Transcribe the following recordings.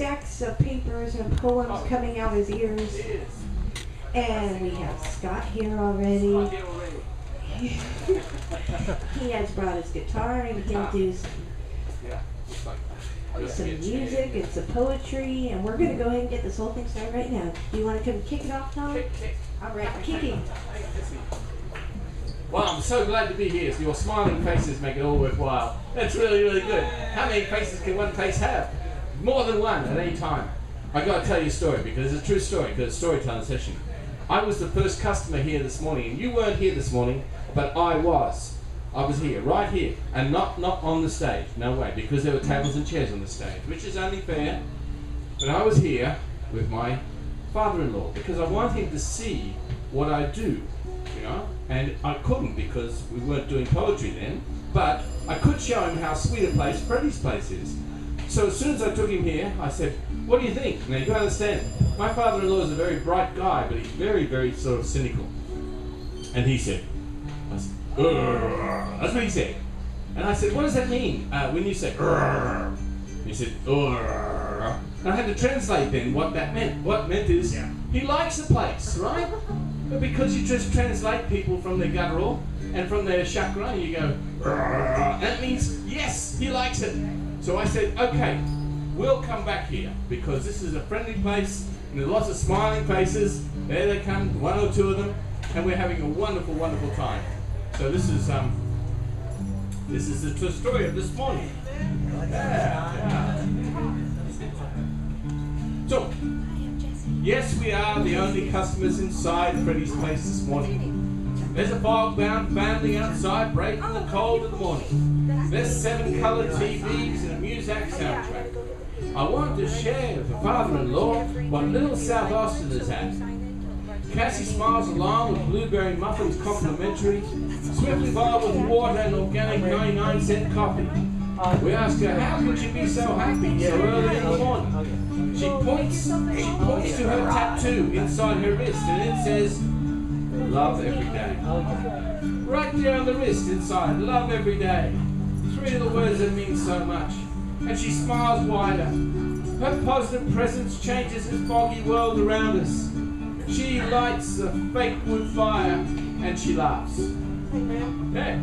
stacks of papers and poems coming out his ears. And we have Scott here already. He has brought his guitar and he'll do some music and some poetry, and we're going to go ahead and get this whole thing started right now. Do you want to come kick it off, Thom? All right, kicking. Well, I'm so glad to be here. So your smiling faces make it all worthwhile. That's really, really good. How many faces can one face have? More than one at any time. I got to tell you a story because it's a true story, because it's a storytelling session. I was the first customer here this morning, and you weren't here this morning, but I was. I was here, right here, and not on the stage. No way, because there were tables and chairs on the stage, which is only fair. But I was here with my father-in-law because I wanted him to see what I do, you know. And I couldn't because we weren't doing poetry then, but I could show him how sweet a place Freddie's place is. So as soon as I took him here, I said, "What do you think?" Now you can understand, my father-in-law is a very bright guy, but he's very, very sort of cynical. And he said, "Urgh." That's what he said. And I said, "What does that mean when you say urgh?" He said, "Urgh." And I had to translate then what that meant. What it meant is, he likes the place, right? But because you just translate people from their guttural and from their chakra, you go, urgh, that means, yes, he likes it. So I said, okay, we'll come back here because this is a friendly place and there's lots of smiling faces. There they come, one or two of them, and we're having a wonderful, wonderful time. So this is the true story of this morning. Yeah. So, yes, we are the only customers inside Freddie's place this morning. There's a fog-bound family outside braving the cold of the morning. There's 7 colored TVs and a Muzak soundtrack. I want to share with the father-in-law what little South Austin is at. Cassie smiles along with blueberry muffins complimentary, swiftly followed with water and organic 99-cent coffee. We ask her, how could you be so happy so early in the morning? She points to her tattoo inside her wrist, and it says, love every day. Right there on the wrist inside, love every day. 3 of the words that mean so much. And she smiles wider. Her positive presence changes this foggy world around us. She lights a fake wood fire and she laughs. Yeah.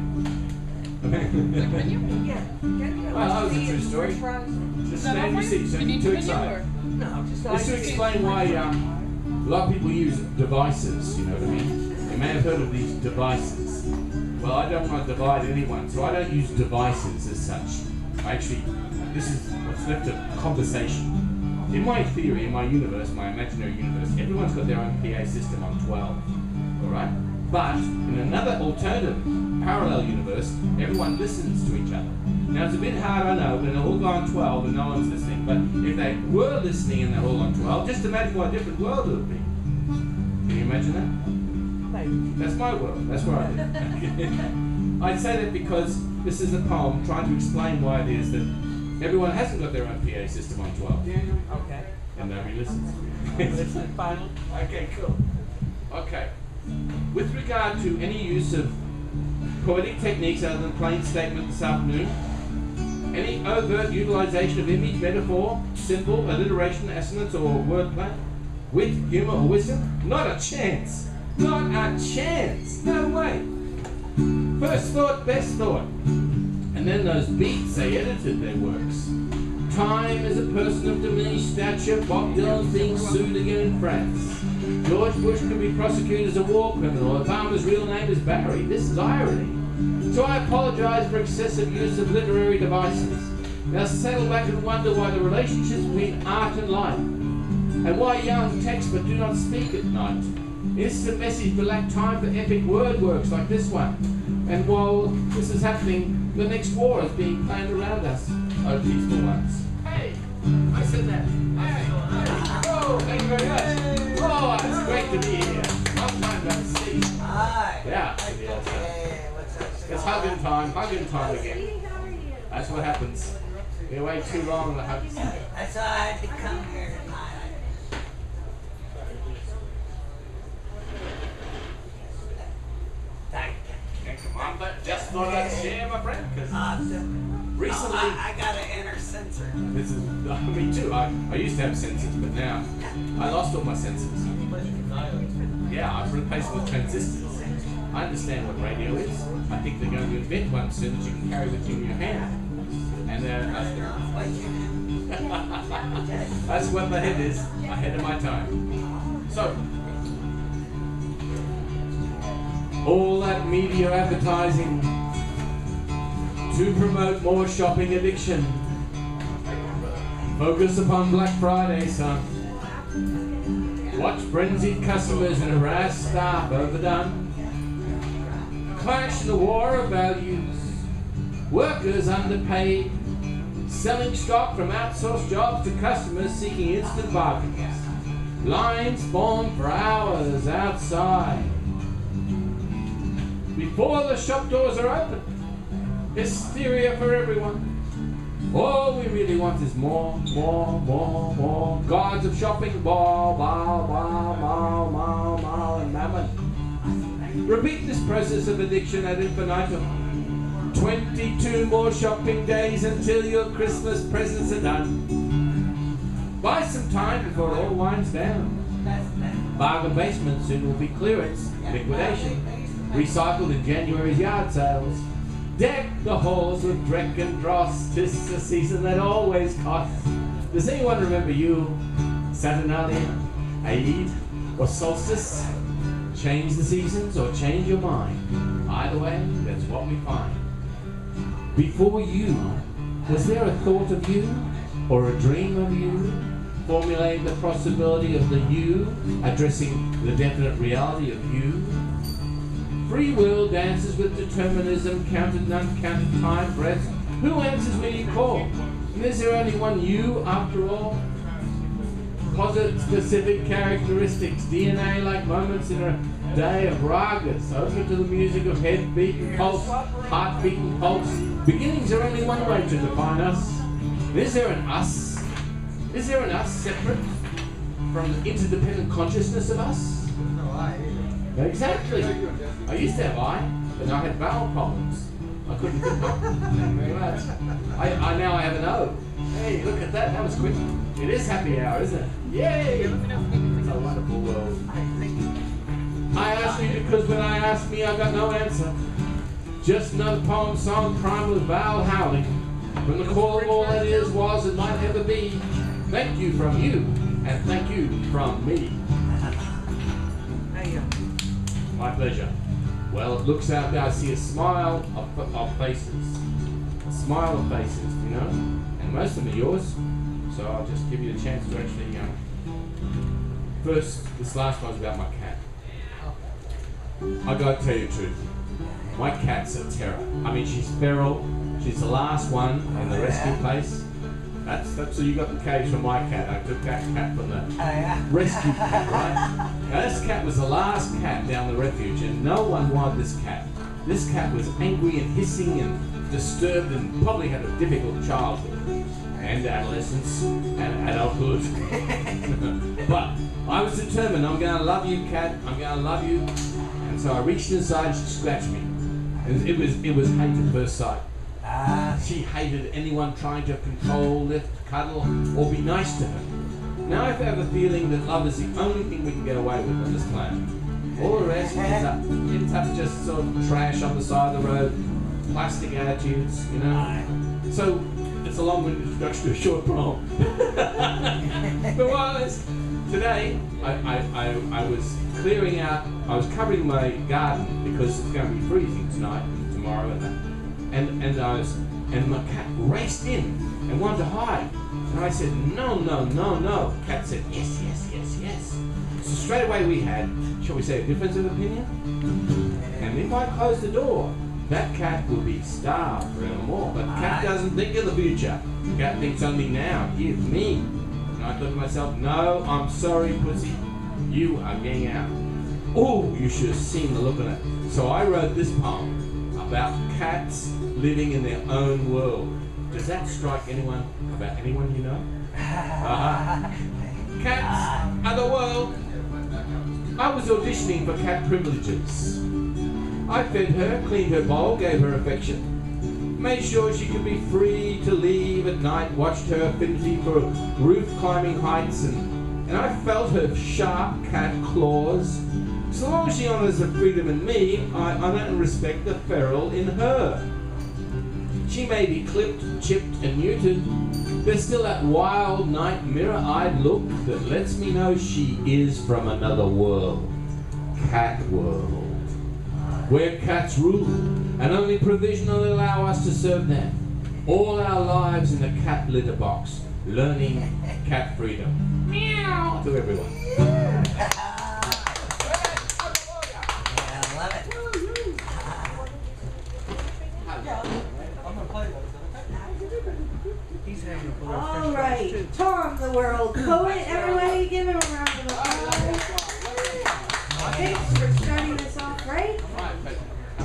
Well, that was a true story. Just stand your seats, don't be too excited. Just to explain why a lot of people use devices, you know what I mean? You may have heard of these devices. Well, I don't want to divide anyone, so I don't use devices as such. This is what's left of conversation. In my theory, in my universe, my imaginary universe, everyone's got their own PA system on 12, alright? But in another alternative, parallel universe, everyone listens to each other. Now it's a bit hard, I know, when they're all on 12 and no one's listening, but if they were listening and they're all on 12, just imagine what a different world it would be. Can you imagine that? That's my world, that's where I live. I'd say that because this is a poem trying to explain why it is that everyone hasn't got their own PA system on 12. Okay. And nobody listens. Listen, final. Okay, cool. Okay. With regard to any use of poetic techniques other than plain statement this afternoon, any overt utilization of image, metaphor, symbol, alliteration, assonance, or wordplay, wit, humor, or wisdom? Not a chance. Not a chance. No way. First thought, best thought. And then those beats, they edited their works. Time is a person of diminished stature. Bob Dylan's being sued again in France. George Bush could be prosecuted as a war criminal. Obama's real name is Barry. This is irony. So I apologize for excessive use of literary devices. Now settle back and wonder why the relationships between art and life, and why young text but do not speak at night. Instant message but lack time for epic word works like this one. And while this is happening, the next war is being planned around us. Oh, peaceful ones. Hey, I said that. Hey, oh, thank you very much. Oh, it's great to be here. Long time no see. Hi. Yeah. Hey, what's up? It's hugging time again. That's what happens. You wait too long, the hugs. That's why I had to come here tonight. Thank you. Come on, but just thought I'd share, my friend, because Awesome. recently... I got an intercession sensor. This is me too. I used to have sensors, but now I lost all my sensors. Yeah, I've replaced them with transistors. I understand what radio is. I think they're going to invent one soon that you can carry with you in your hand. And that's what my head is, ahead of my time. So, all that media advertising to promote more shopping addiction. Focus upon Black Friday, son. Watch frenzied customers and harassed staff overdone. Clash in the war of values. Workers underpaid. Selling stock from outsourced jobs to customers seeking instant bargains. Lines formed for hours outside. Before the shop doors are open. Hysteria for everyone. All we really want is more. Gods of shopping, ball, and mammon. Repeat this process of addiction ad infinitum. 22 more shopping days until your Christmas presents are done. Buy some time before it all winds down. Bargain basement soon will be clearance, liquidation, recycled in January's yard sales. Deck the halls with dreck and dross. 'Tis a season that always costs. Does anyone remember Yule, Saturnalia, Eid, or Solstice? Change the seasons or change your mind. Either way, that's what we find. Before you, was there a thought of you or a dream of you? Formulating the possibility of the you, addressing the definite reality of you. Free will dances with determinism, counted and uncounted time breaths. Who answers when you call? And is there only one you after all? Posit specific characteristics, DNA like moments in a day of ragas, open to the music of head beating pulse, heart beating pulse. Beginnings are only one way to define us. Is there an us? Is there an us separate from the interdependent consciousness of us? No, I either. Exactly. I used to have I, but I had bowel problems. I couldn't think of now I have an O. Hey, look at that. That was quick. It is happy hour, isn't it? Yay! It's a wonderful world. I asked you because when I asked me, I got no answer. Just another poem song primed with vowel howling. From the core of all that is, was, and might ever be. Thank you from you, and thank you from me. My pleasure. Well, it looks out there, I see a smile of faces. A smile of faces, you know? And most of them are yours. So I'll just give you a chance to actually, first, this last one's about my cat. I gotta tell you the truth. My cat's a terror. I mean, she's feral. She's the last one in the rescue place. So you got the cage from my cat. I took that cat from the rescue cat, right? Now this cat was the last cat down the refuge, and no one wanted this cat. This cat was angry and hissing and disturbed, and probably had a difficult childhood and adolescence and adulthood. But I was determined. I'm going to love you, cat. I'm going to love you. And so I reached inside. She scratched me. And it was hate at first sight. She hated anyone trying to control, lift, cuddle, or be nice to her. Now I have a feeling that love is the only thing we can get away with on this planet. All the rest ends up just sort of trash on the side of the road, plastic attitudes, you know. So it's a long-winded introduction to a short poem. But today I was clearing out. I was covering my garden because it's going to be freezing tonight and tomorrow and that. And my cat raced in and wanted to hide. And I said, no. The cat said, yes. So straight away we had, shall we say, a difference of opinion? And if I close the door, that cat will be starved forevermore. But the cat doesn't think of the future. The cat thinks only now, give me. And I thought to myself, no, I'm sorry, pussy. You are getting out. Oh, you should have seen the look on it. So I wrote this poem about cats living in their own world. Does that strike anyone about anyone you know? Cats are the world. I was auditioning for cat privileges. I fed her, cleaned her bowl, gave her affection. made sure she could be free to leave at night, watched her affinity for roof climbing heights, and I felt her sharp cat claws. So long as she honours the freedom in me, I honour and respect the feral in her. She may be clipped, chipped and neutered, there's still that wild night mirror-eyed look that lets me know she is from another world. Cat world. Where cats rule, and only provisionally allow us to serve them. All our lives in a cat litter box, learning cat freedom. Meow to everyone. Yeah, I love it. All right, Thom, the world poet. Everybody, give him a round of applause. Thanks for starting this off, right?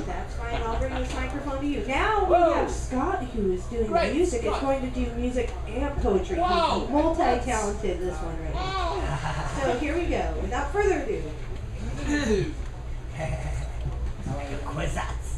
That's fine. I'll bring this microphone to you. Now we have Scott, who is doing the music. It's going to do music and poetry. He's multi-talented, this one right now. So here we go. Without further ado. Quizzats.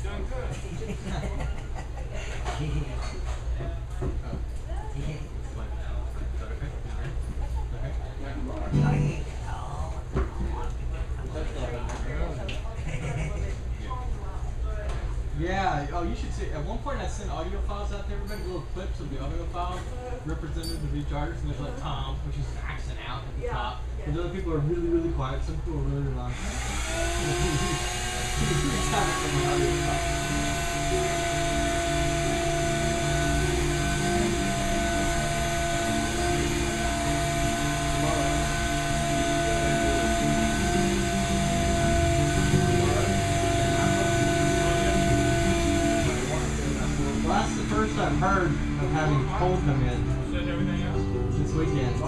Yeah, oh, you should see. At one point, I sent audio files out to everybody, little clips of the audio files, representative of each artist, and there's like Thom, which is accent out at the top. And other people are really, really quiet. Some people are really loud. I've heard of having Cole come in this weekend, so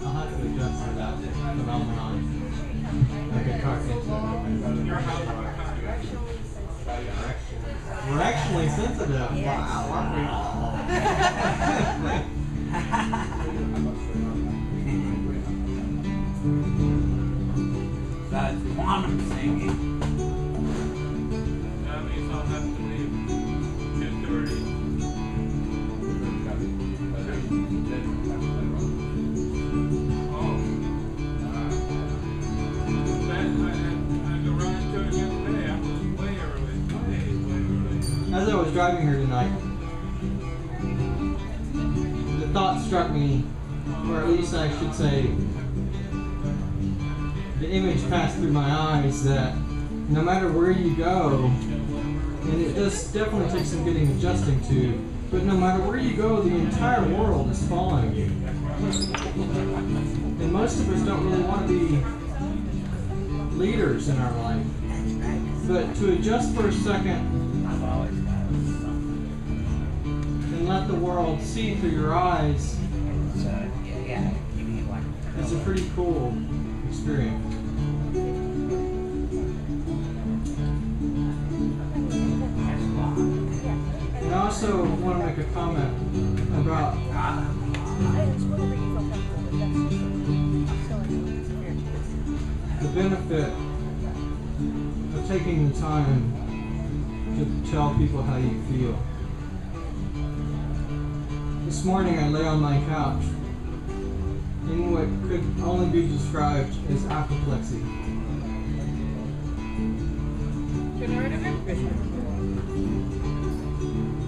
I'll have to adjust to that phenomenon. Like a car We're actually sensitive. Wow, aren't we all? That's quantum singing. As I was driving here tonight, the thought struck me, or at least I should say, the image passed through my eyes that no matter where you go, and it does definitely take some getting adjusting to, but no matter where you go, the entire world is following you. And most of us don't really want to be leaders in our life. But to adjust for a second and let the world see through your eyes is a pretty cool experience. And I also want to make a comment about the benefit of taking the time to tell people how you feel. This morning I lay on my couch in what could only be described as apoplexy.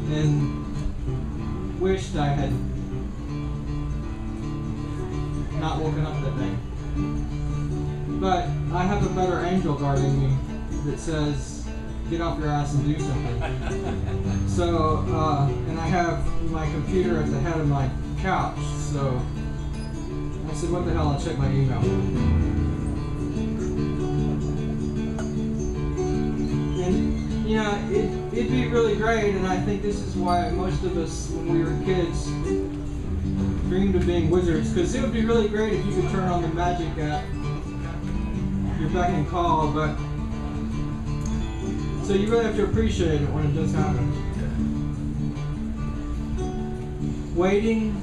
And wished I had not woken up that day. But I have a better angel guarding me that says, get off your ass and do something. So, and I have my computer at the head of my couch, so I said, what the hell, I'll check my email. And, you know, it'd be really great, and I think this is why most of us, when we were kids, dreamed of being wizards, because it would be really great if you could turn on the magic at your beck and call, but so you really have to appreciate it when it does happen. Waiting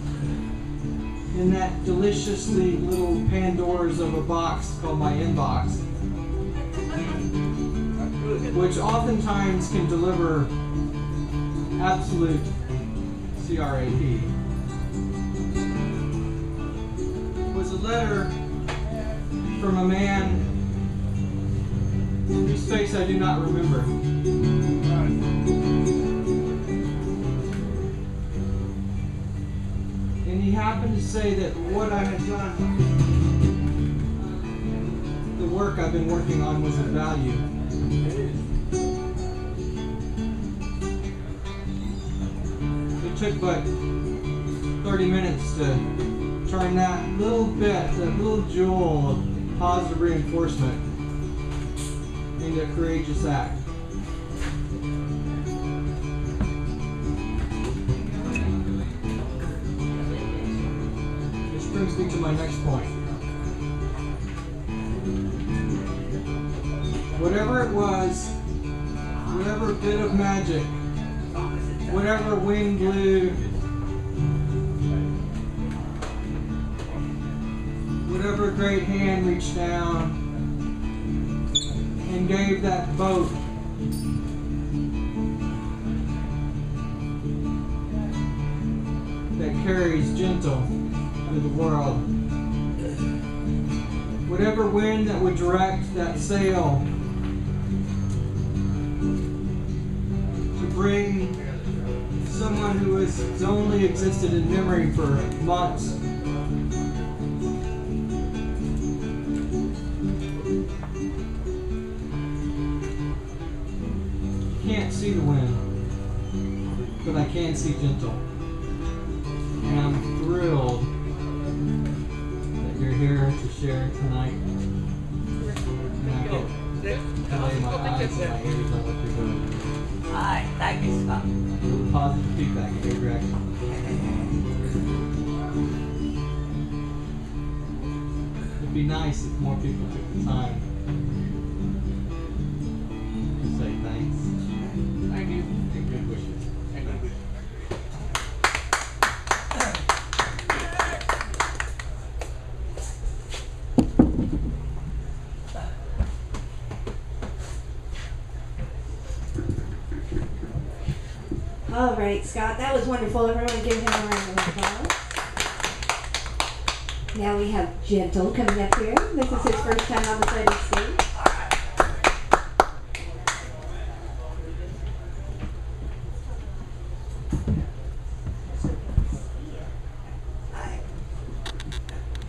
in that deliciously little Pandora's of a box called my inbox. which oftentimes can deliver absolute CRAP, was a letter from a man whose face I do not remember. And he happened to say that what I had done, the work I've been working on, was of value. It took but 30 minutes to turn that little bit, that little jewel of positive reinforcement into a courageous act. Which brings me to my next point. Whatever it was, whatever bit of magic, whatever wind blew, whatever great hand reached down and gave that boat that carries gentle through the world, whatever wind that would direct that sail to bring someone who has only existed in memory for months can't see the wind, but I can see gentle. And I'm thrilled that you're here to share tonight. And I get to lay my eyes and my ears on what you're doing. Hi, thank you, Scott. A little positive feedback in your direction. It'd be nice if more people took the time to say thanks. Thank you. And good wishes. And good wishes. All right, Scott, that was wonderful. Everyone give him a round of applause. Now we have Gentle coming up here. This is his first time on the Freddie stage.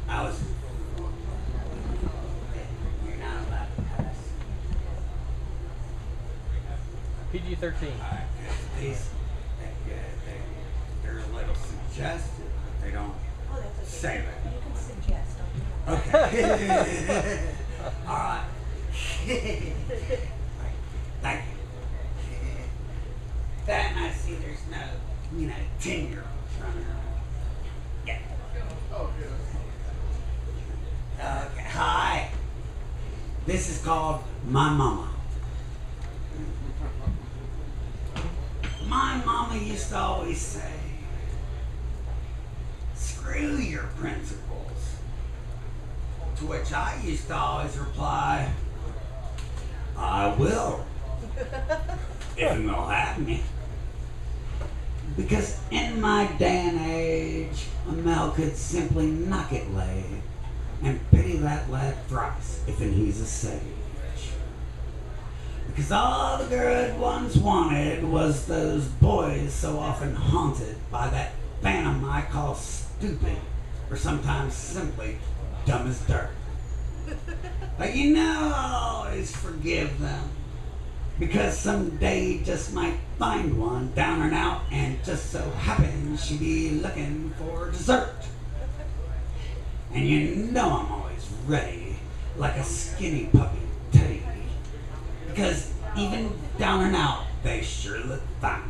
I was. You're not allowed to cuss. PG-13. These, they're a little suggestive, but they don't say that. You can suggest. Okay. All right. Thank you. Then I see there's no, 10-year-olds running around. Yeah. Okay. Hi. This is called My Mama. My mama used to always say, screw your principles. To which I used to always reply, I will, if they'll have me. Because in my day and age, a male could simply knock it laid and pity that lad thrice if he's a sage. Because all the good ones wanted was those boys so often haunted by that phantom I call stupid, or sometimes simply dumb as dirt. But I'll always forgive them, because someday you just might find one down and out, and just so happens she'd be looking for dessert. And I'm always ready, like a skinny puppy teddy. Because even down and out, they sure look fine.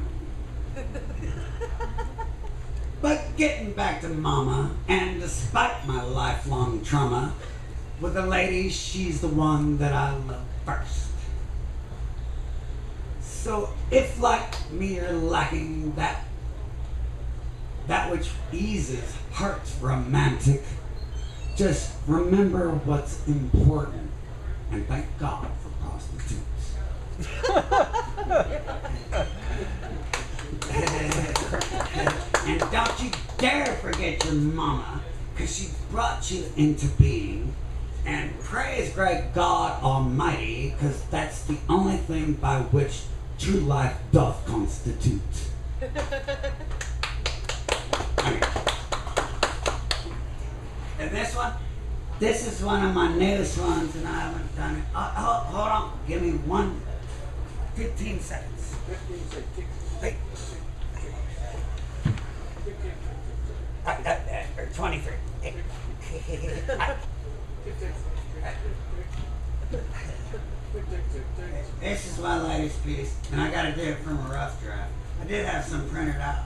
But getting back to Mama, and despite my lifelong trauma, with a lady, she's the one that I love first. So if like me you're lacking that which eases hearts romantic, just remember what's important, and thank God for prostitutes. And don't you dare forget your mama, because she brought you into being. And praise great God Almighty, because that's the only thing by which true life doth constitute. And this is one of my newest ones, and I haven't done it. Hold on, give me 15 seconds. 15 seconds. Hey. 23. This is my latest piece, and I gotta do it from a rough draft. I did have some printed out.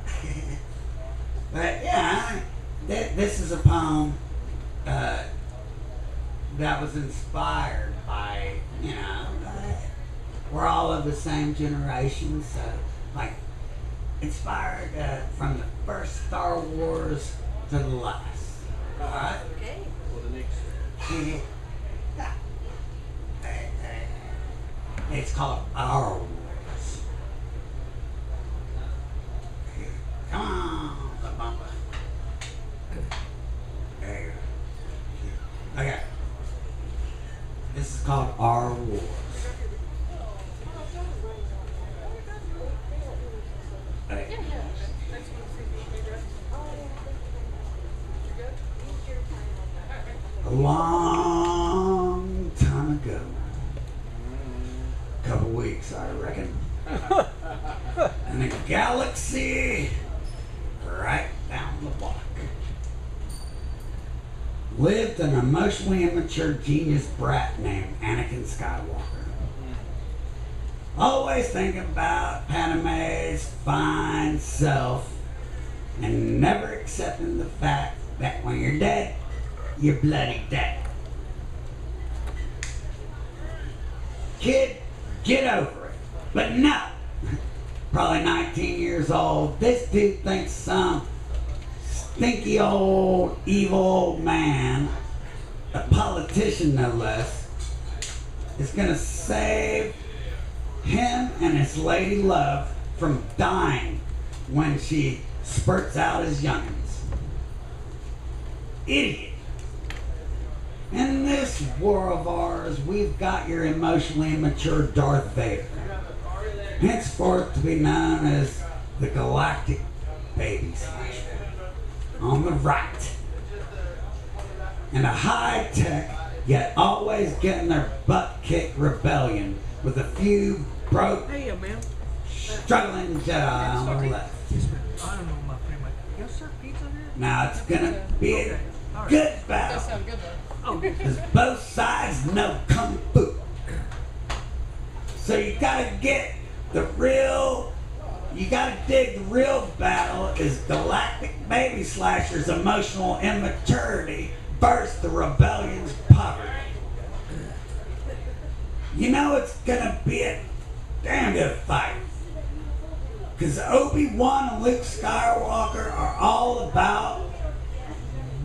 But yeah, this is a poem that was inspired by, we're all of the same generation, so like inspired from the first Star Wars to the last. Alright? Okay. Well, the next. It's called Our Wars. Come on, the bumper. There you go. Okay. This is called Our Wars. Okay. A long time ago, a couple weeks, I reckon, in a galaxy right down the block, lived an emotionally immature genius brat named Anakin Skywalker. Always thinking about Padme's fine self and never accepting the fact that when you're dead, you're bloody dead. Kid, get over it. But no, probably 19 years old, this dude thinks some stinky old evil old man, a politician no less, is gonna save him and his lady love from dying when she spurts out his youngins. Idiot. In this war of ours, we've got your emotionally immature Darth Vader, henceforth to be known as the Galactic Baby Slasher, on the right, and a high-tech, yet always getting their butt-kicked rebellion with a few broke, struggling Jedi on the left. I don't know my favorite. Yes, sir. Pizza here? Now it's gonna be a good battle, Sound good though. because both sides know Kung Fu. So you gotta dig the real battle is Galactic Baby Slasher's emotional immaturity versus the rebellion's poverty. You know it's gonna be a damn good fight. Because Obi-Wan and Luke Skywalker are all about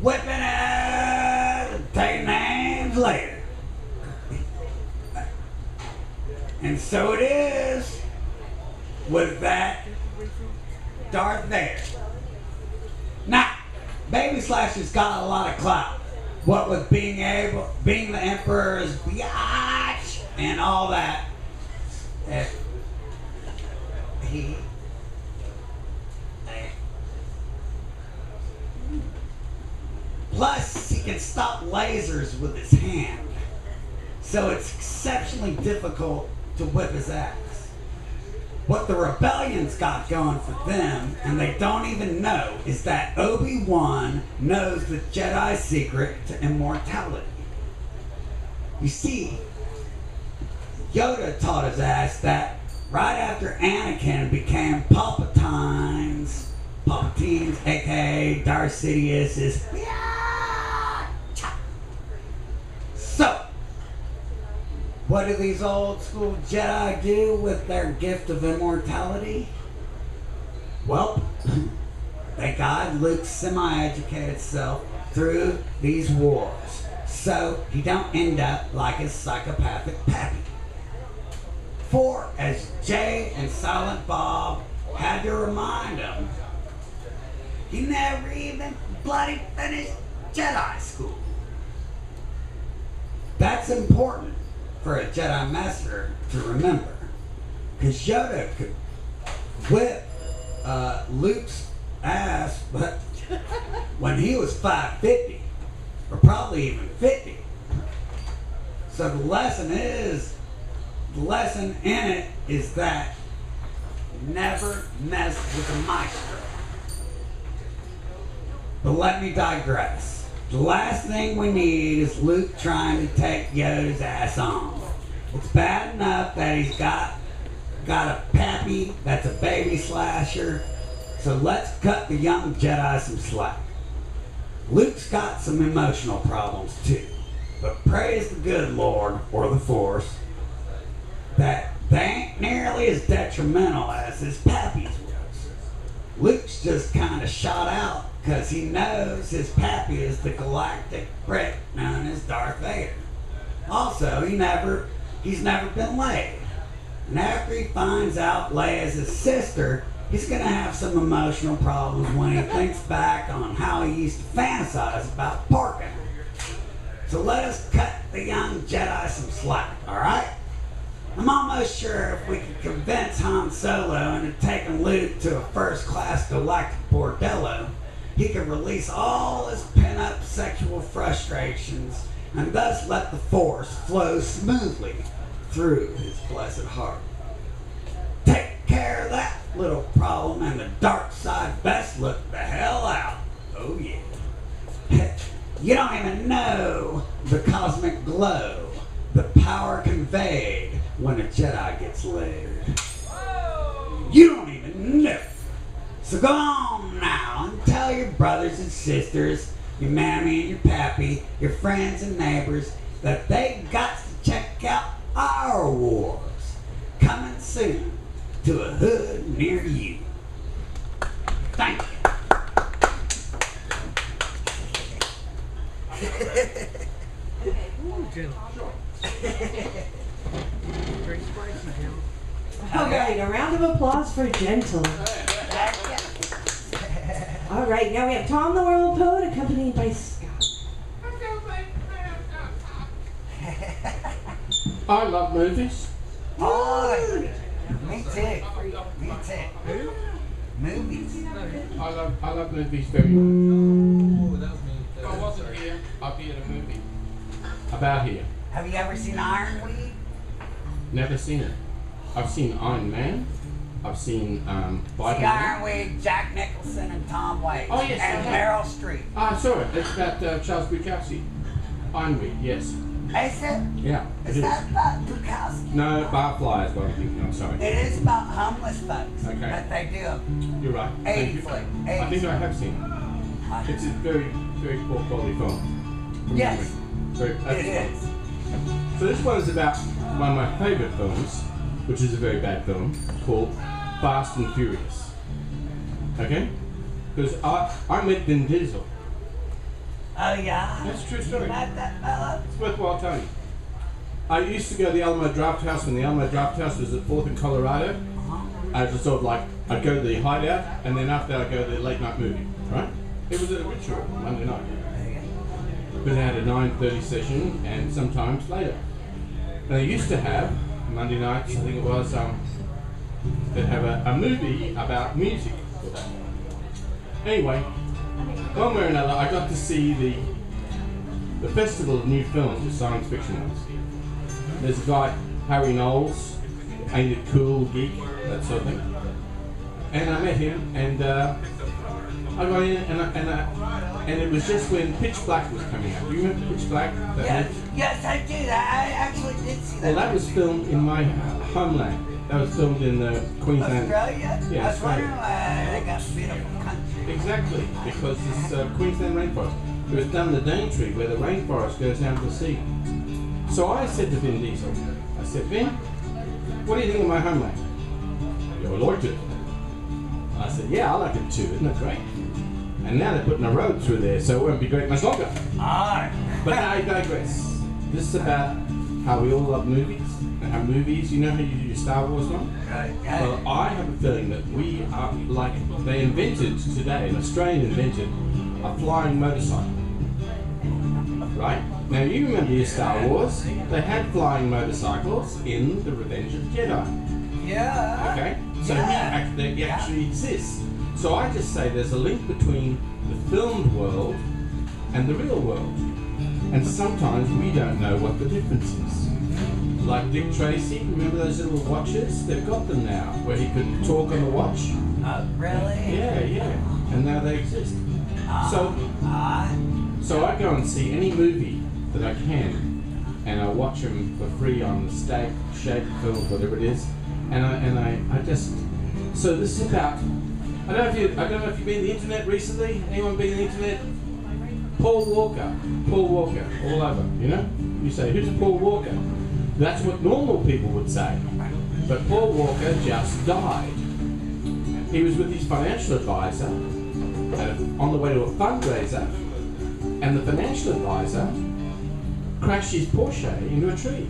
whipping ass and taking names later. And so it is with that Darth Vader. Now, Baby Slasher's got a lot of clout. What with being the Emperor's biatch and all that. Plus, he can stop lasers with his hand. So it's exceptionally difficult to whip his ass. What the rebellion's got going for them, and they don't even know, is that Obi-Wan knows the Jedi secret to immortality. You see, Yoda taught his ass that right after Anakin became Palpatine's, aka Darth Sidious's. So, what do these old school Jedi do with their gift of immortality? Well, they guide Luke's semi-educated self through these wars, so he don't end up like his psychopathic pappy. for, as Jay and Silent Bob had to remind him, he never even bloody finished Jedi school. That's important for a Jedi Master to remember, because Yoda could whip Luke's ass, but when he was 5'50", or probably even 50. So the lesson in it is that never mess with a maestro. But let me digress. The last thing we need is Luke trying to take Yoda's ass on. It's bad enough that he's got a pappy that's a baby slasher. So let's cut the young Jedi some slack. Luke's got some emotional problems too. But praise the good Lord, or the Force, that they ain't nearly as detrimental as his pappy's was. Luke's just kind of shot out because he knows his pappy is the galactic prick known as Darth Vader. Also, he's never been laid. And after he finds out Leia's his sister, he's going to have some emotional problems when he thinks back on how he used to fantasize about parking. So let us cut the young Jedi some slack, alright? I'm almost sure if we could convince Han Solo into taking Luke to a first-class galactic bordello, he could release all his pent-up sexual frustrations and thus let the Force flow smoothly through his blessed heart. Take care of that little problem and the dark side best look the hell out. Oh yeah. You don't even know the cosmic glow, the power conveyed when a Jedi gets laid. You don't even know. So go on now and tell your brothers and sisters, your mammy and your pappy, your friends and neighbors, that they got to check out our wars. Coming soon to a hood near you. Thank you. Ooh, Jim. Very spicy, Jim. All right, a round of applause for Gentle. All right, now we have Thom the World Poet accompanied by Scott. I love movies. Oh, me too. Me too. Movies. I love movies very much. Oh, that was me. If I wasn't here, I'd be at a movie. About here. Have you ever seen Ironweed? Never seen it. I've seen Iron Man. I've seen See Vitamin. Ironweed, Jack Nicholson and Tom Waits. Oh, yes, And I have. Meryl Streep. I saw it. It's about Charles Bukowski. Ironweed, yes. Is it? Yeah, it Is is. that about Bukowski? No, Barfly is what I'm thinking of, sorry. It is about homeless folks. Okay. That they do. You're right. 80 Thank you. flick. I think I have seen it. It's a very, very poor quality film. From Yes. memory. Very, It is. So this one is about one of my favourite films, which is a very bad film, called Fast and Furious. Okay? Because I met Vin Diesel. Oh yeah? That's a true story. You met that fella? It's worthwhile telling you. I used to go to the Alamo Draft House when the Alamo Draft House was at 4th in Colorado. I was sort of like, I'd go to the hideout, and then after I'd go to the late night movie, right? It was a ritual, Monday night. But they had a 9:30 session, and sometimes later. And they used to have, Monday nights, I think it was, they'd have a movie about music for that. Anyway, one way or another, I got to see the Festival of New Films, the science fiction ones. There's a guy, Harry Knowles, painted cool, geek, that sort of thing. And I met him, and I got in, and it was just when Pitch Black was coming out. Do you remember Pitch Black? Yes, I do. I actually did see that. Well, that was filmed in my homeland. That was filmed in Queensland. Australia? Yeah, I was wondering Australia. why they got beautiful country. Exactly, because it's Queensland rainforest. It was done in the Daintree, where the rainforest goes down to the sea. So I said to Vin Diesel, I said, Vin, what do you think of my homeland? You liked it. I said, yeah, I like it too. Isn't it great? And now they're putting a road through there, so it won't be great much longer. Alright. But I digress. This is about how we all love movies, and how movies, you know how you do your Star Wars one? Well, I have a feeling that we are like, they invented today, an Australian invented a flying motorcycle. Right? Now you remember your Star Wars, they had flying motorcycles in The Revenge of the Jedi. Yeah. Okay? So he actually exists. So I just say there's a link between the filmed world and the real world. And sometimes we don't know what the difference is. Like Dick Tracy, remember those little watches? They've got them now, where he could talk on the watch. Really? Yeah. And now they exist. So I go and see any movie that I can, and I watch them for free on the Shake Film, whatever it is. And I just, so this is about, I don't know if you've been to the internet recently. Anyone been to the internet? Paul Walker, all over, you know? You say, who's Paul Walker? That's what normal people would say. But Paul Walker just died. He was with his financial advisor on the way to a fundraiser, and the financial advisor crashed his Porsche into a tree.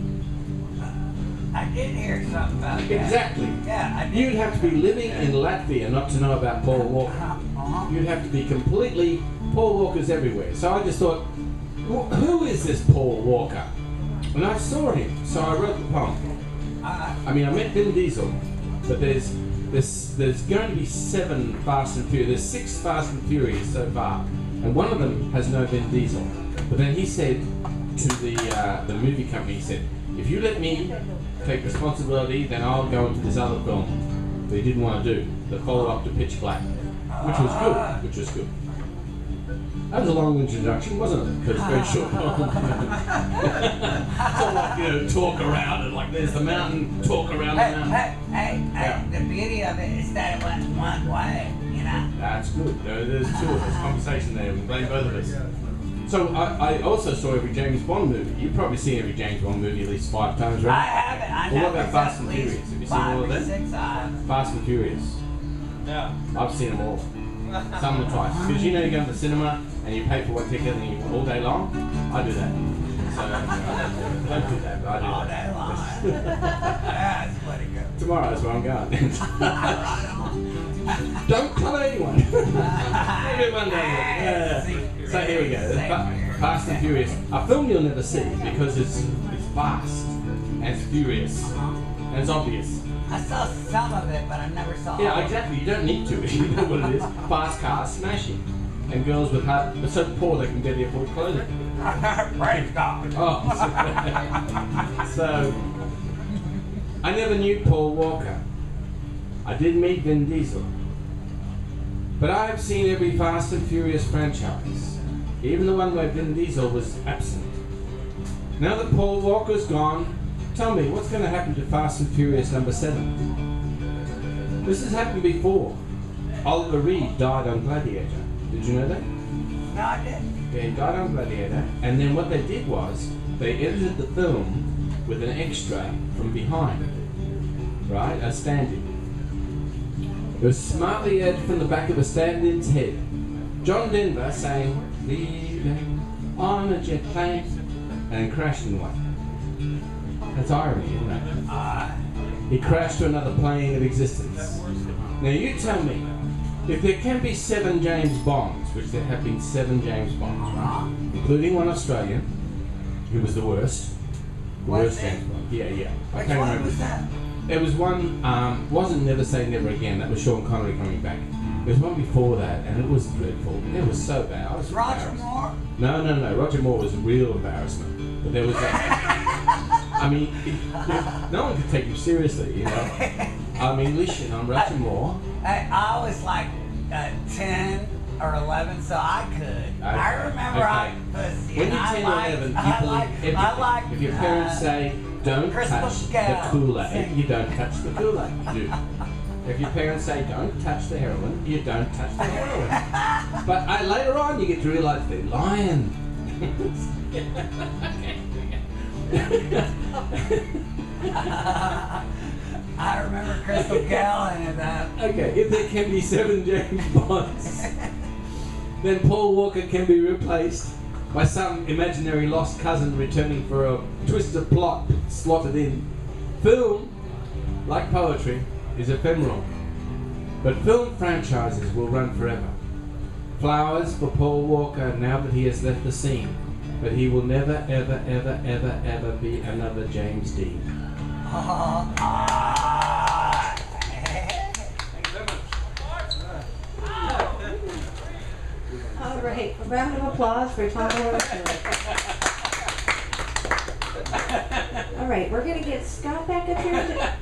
I did hear something about that. Exactly. Yeah, I did. You'd have to be living in Latvia not to know about Paul Walker. You'd have to be completely, Paul Walker's everywhere. So I just thought, who is this Paul Walker? And I saw him, so I wrote the poem. I mean, I met Vin Diesel, but there's going to be 7 Fast and Furious. There's 6 Fast and Furious so far, and one of them has no Vin Diesel. But then he said to the movie company, he said, if you let me take responsibility, then I'll go into this other film that he didn't want to do, the follow-up to Pitch Black, which was good. That was a long introduction, wasn't it? Because it's very short. So like, you know, talk around it, like there's the mountain, talk around the mountain. Hey, the beauty of it is that it went one way, you know? That's good. There's 2 of us, conversation there, we blame both of us. So I also saw every James Bond movie. You've probably seen every James Bond movie at least 5 times, right? I haven't. I Well, know what about there's Fast at and least Furious? Have you seen all of 5 or them? 6 Fast and Furious. Yeah. I've seen them all. Some of them twice. Because you know you go to the cinema and you pay for one ticket and you all day long? I do that. So I don't do that, but I do all that. day long. That's pretty good. Tomorrow's where I'm going. Don't tell anyone. Everyone does it. Yeah. So here we go. Fast and Furious. A film you'll never see because it's fast and it's furious and it's obvious. I saw some of it, but I never saw all Yeah, of it. exactly. You don't need to. You know what it is. Fast cars smashing. And girls with heart, they're so poor they can barely afford clothing. Praise God. Oh. So, I never knew Paul Walker. I did meet Vin Diesel. But I have seen every Fast and Furious franchise. Even the one where Vin Diesel was absent. Now that Paul Walker's gone, tell me, what's going to happen to Fast and Furious number 7? This has happened before. Oliver Reed died on Gladiator. Did you know that? No, I didn't. Yeah, he died on Gladiator. And then what they did was, they edited the film with an extra from behind. Right? A stand-in. It was smartly edited from the back of a stand-in's head. John Denver saying, leaving on a jet plane, and crashed in one. That's irony, isn't it? He crashed to another plane of existence. Now you tell me, if there can be 7 James Bonds, which there have been 7 James Bonds, right? Including one Australian, who was the worst. The worst James Bond. Yeah. Which I can't one remember. was that? There was one, wasn't Never Say Never Again, that was Sean Connery coming back. There was one before that, and it was dreadful. It was so bad. I was Roger embarrassed. Moore? No. Roger Moore was a real embarrassment. But there was that. I mean, no one could take you seriously, you know. I mean, listen, I'm Roger Moore. I was like 10 or 11, so I could. I remember I pussy. When you're 10 or 11, you believe everything. If your parents say, don't Crystal touch the Gale. Kool-Aid, you don't touch the Kool-Aid. You do. If your parents say, don't touch the heroin, you don't touch the heroin. But later on, you get to realize they're lying. I remember Crystal Gale and that. Okay, if there can be 7 James Bonds, then Paul Walker can be replaced by some imaginary lost cousin returning for a twisted plot slotted in. Film, like poetry, is ephemeral, but film franchises will run forever. Flowers for Paul Walker now that he has left the scene, but he will never, ever, ever, ever, ever be another James Dean. All right, a round of applause for Thom. All right, we're going to get Scott back up here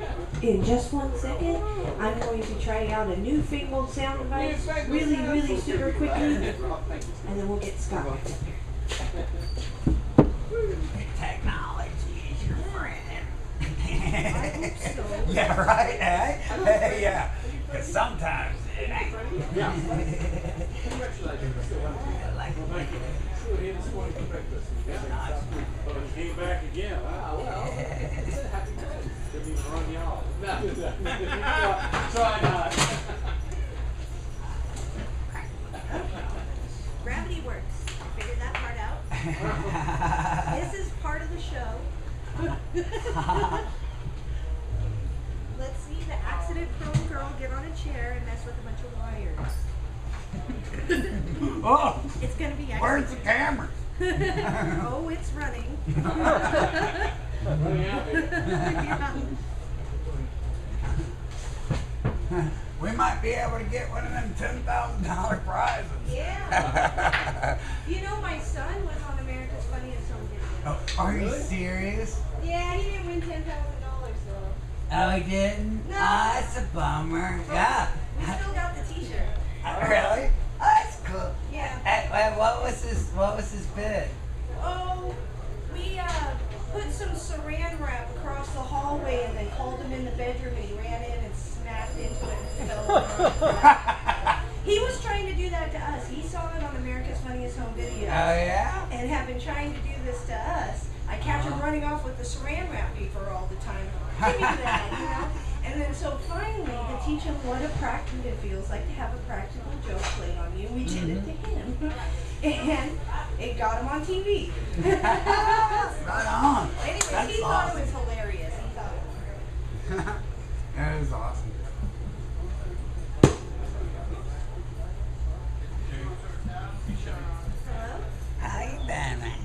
in just 1 second. I'm going to try out a newfangled sound device really, really super quickly, and then we'll get Scott back up here. Technology is your friend. I hope so. Yeah, right, eh? Yeah. Because sometimes it ain't. Yeah. Congratulations. Like, We're here this morning for breakfast. Came back again. Ah, well. Happy days. Didn't even run y'all. No. Try not. Gravity works. Figured that part out. This is part of the show. Let's see the accident-prone girl get on a chair and mess with a bunch of wires. oh, It's gonna be where's the camera? Oh, it's running. Running out there. Yeah. We might be able to get one of them $10,000 prizes. Yeah. You know, my son was on America's Funniest Home Video. Oh, are you serious? Yeah, he didn't win $10,000 though. Oh, he didn't? No. Ah, that's a bummer. Yeah. We still got the T-shirt. Really? Oh, that's cool. Yeah. Hey, what was his bid? Oh, we put some saran wrap across the hallway and then called him in the bedroom and he ran in and smacked into it and fell over. He was trying to do that to us. He saw it on America's Funniest Home Videos. Oh, yeah? And have been trying to do this to us. I catch him running off with the saran wrap paper all the time. Give me that, you know? And then so finally, to teach him what a it feels like to have a practical joke played on you, we did it to him. And it got him on TV. Right on. Anyway, That's he thought awesome. it was hilarious. He thought it was great. That is awesome. Hello? How you been, man?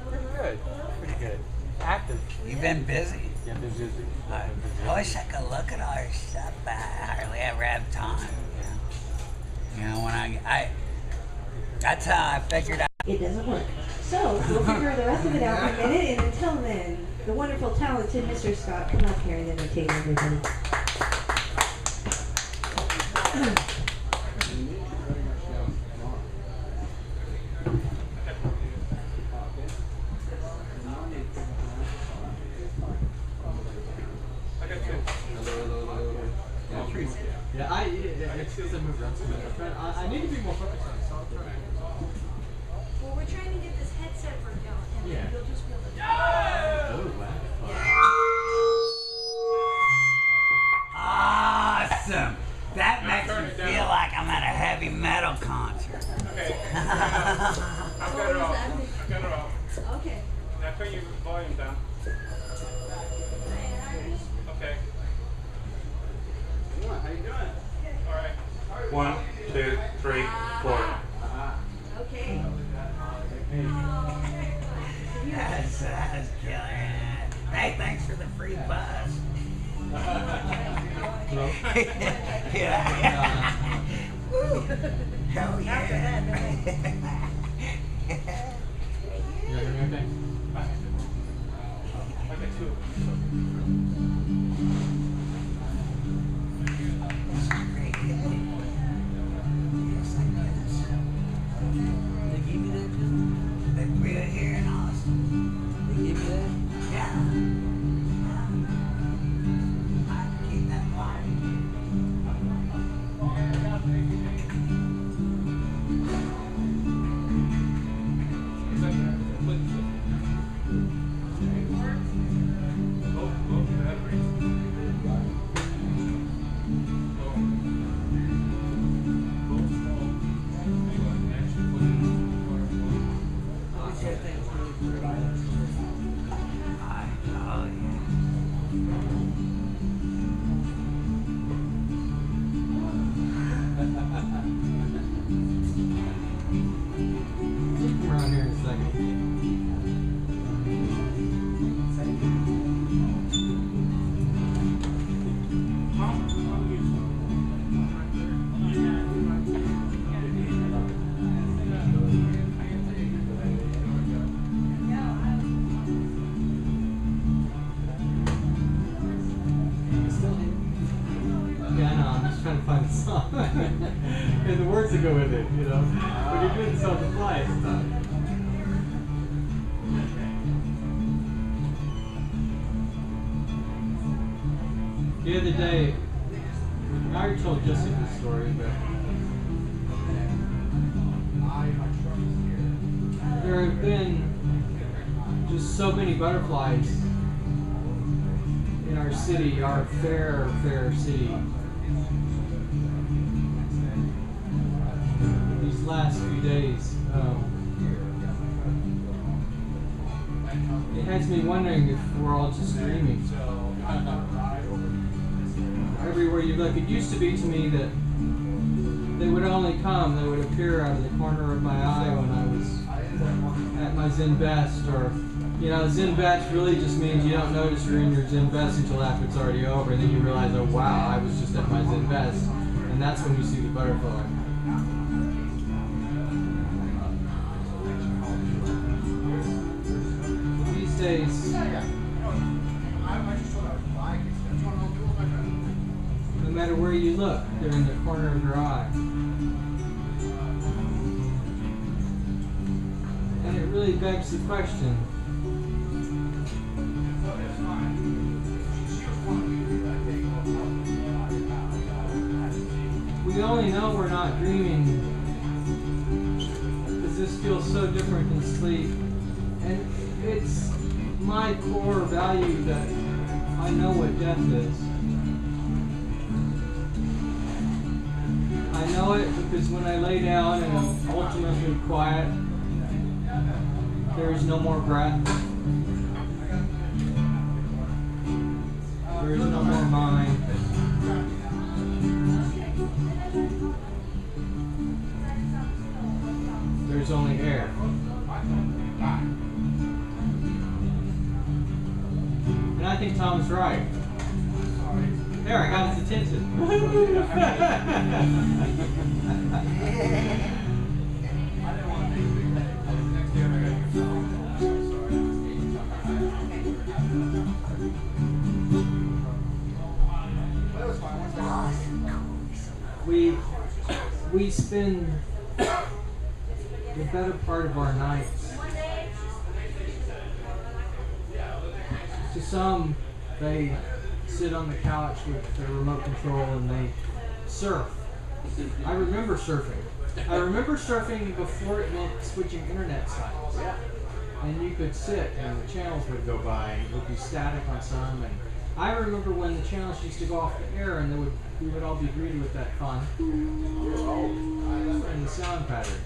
Pretty good. Pretty good. Active. You been busy? Yeah, been busy. I wish I could look at all your stuff, but I hardly ever have time. You know, when I that's how I figured out. It doesn't work. So we'll figure the rest of it out in a minute, and until then, the wonderful, talented Mr. Scott, come up here and entertain everybody. It's a move around. I need to be more focused on it, so I'll try. Well, we're trying to get this headset worked out, and Yeah. then you'll just be able to. Oh, wow. Awesome. That makes me feel like I'm at a heavy metal concert. Okay. I've got it all. that? I've got it all. Okay. Now turn your volume down. Okay. How you doing? All right. 1, 2, 3, 4. Okay. That's killer. Hey, thanks for the free bus. Yeah. Woo. Hell yeah. After that, no way. You guys hear me okay? I got 2 of them. They give you that too? They put it here in Austin. They give you that? Yeah. I can keep that to go with it, you know. But you're doing stuff to fly and stuff. The other day, I already told Jessie this story, but there have been just so many butterflies in our city, our fair city. These last few days, it has me wondering if we're all just dreaming. Everywhere you look, it used to be to me that they would only come, they would appear out of the corner of my eye when I was at my Zen best, or, you know, Zen best really just means you don't notice you're in your Zen best until after it's already over, and then you realize, oh wow, I was just at my Zen best, and that's when you see the butterfly. These days, no matter where you look, they're in the corner of your eye. And it really begs the question, we only know we're not dreaming because this feels so different than sleep. And it's my core value that I know what death is. I know it because when I lay down and I'm ultimately quiet, there is no more breath. There is no more mind. There's only air. And I think Thom's right. There, I got his attention. We spend the better part of our nights. To some, they sit on the couch with their remote control and they surf. I remember surfing. I remember surfing before it meant switching internet sites. And you could sit and the channels would go by and it would be static on some. And I remember when the channels used to go off the air and we would all be greeted with that fun and the sound pattern.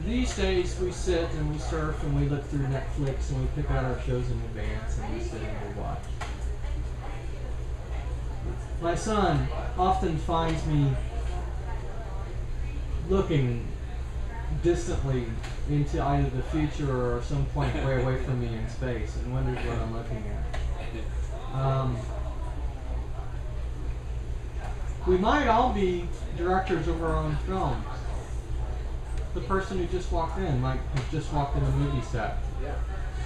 These days we sit and we surf and we look through Netflix and we pick out our shows in advance and we sit and we watch. My son often finds me looking distantly into either the future or some point way away from me in space and wonders what I'm looking at. We might all be directors of our own films. The person who just walked in might have just walked in a movie set.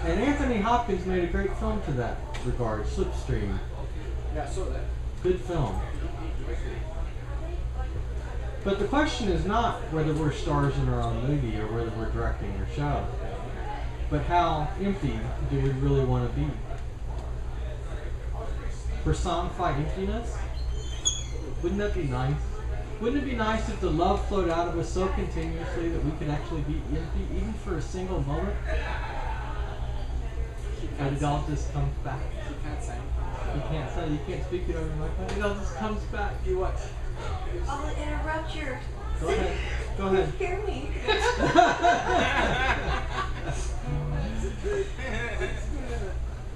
And Anthony Hopkins made a great film to that regard, Slipstream. Yeah, I saw that. Good film. But the question is not whether we're stars in our own movie or whether we're directing our show, but how empty do we really want to be? Personify emptiness? Wouldn't that be nice? Wouldn't it be nice if the love flowed out of us so continuously that we could actually be empty even for a single moment? But it all just comes back. You can't sing. You can't say, you can't speak it over my phone. It all just comes back. You watch. I'll interrupt your... Go ahead. Go ahead. Hear me.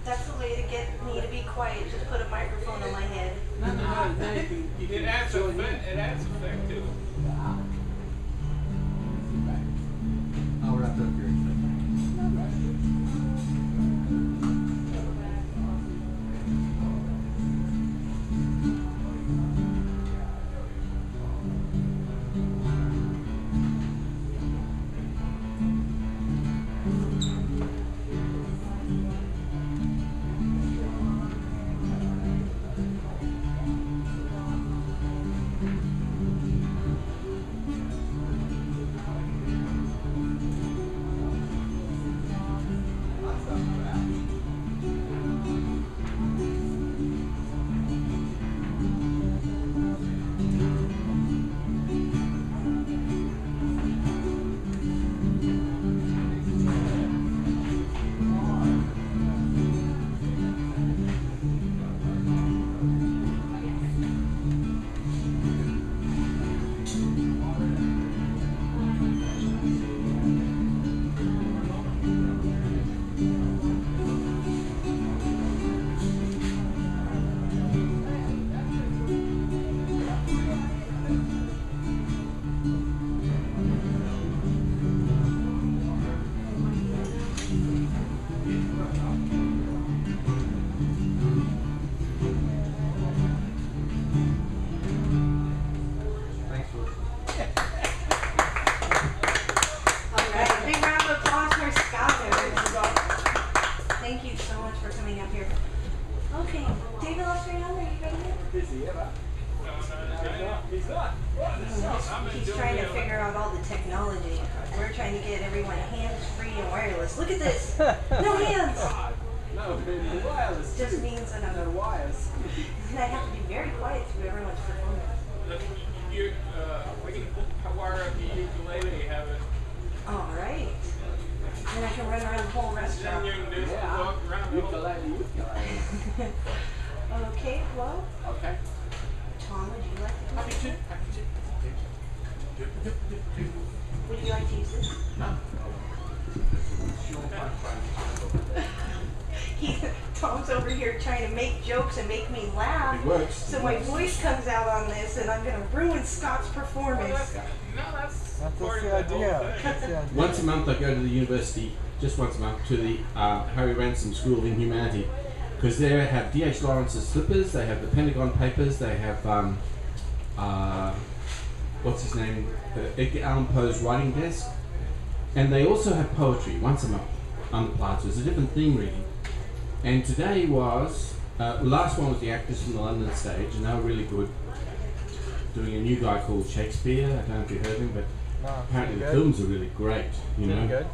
That's the way to get me to be quiet. Just put a microphone on my head. It adds effect to it. I'll wrap it up here in a second. Okay, David lost right now. Are you ready? Busy, yeah. He's not. He's trying to figure out all the technology. We're trying to get everyone hands-free and wireless. Look at this. No hands. No, the wireless. Just means that No wires. and I have to be very quiet through everyone's performance. We can wire up the ukulele, have it. All right. And I can run around the whole Then restaurant. you can do some Yeah. walk around the whole. Ukulele. Okay, well, Okay. Tom, would you like to Happy to. Would you like to use this? No. Tom's over here trying to make jokes and make me laugh. It works. So my voice comes out on this, and I'm going to ruin Scott's performance. That's That's part the of the whole idea. thing. That's the idea. Once a month I go to the university, just once a month, to the Harry Ransom School of Inhumanity. Because they have D.H. Lawrence's slippers, they have the Pentagon Papers, they have, what's his name, Edgar Allan Poe's writing desk. And they also have poetry once a month on the plaza. It's a different theme reading. And today was, the last one was the actors from the London stage, and they were really good. Doing a new guy called Shakespeare, I don't know if you heard him, but No, apparently the good. films are really great, you know. Really good.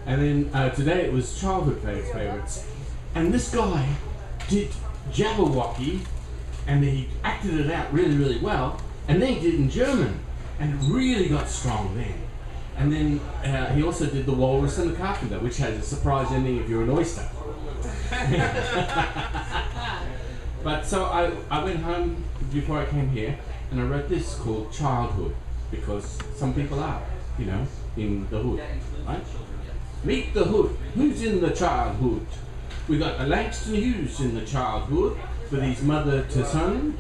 And then today it was childhood favorites. And this guy did Jabberwocky, and he acted it out really, really well. And then he did it in German, and it really got strong then. And then he also did The Walrus and the Carpenter, which has a surprise ending if you're an oyster. But so I went home before I came here, and I wrote this called Childhood, because some people are, you know, in the hood, right? Meet the hood. Who's in the childhood? We got a Langston Hughes in the childhood, with his mother to son.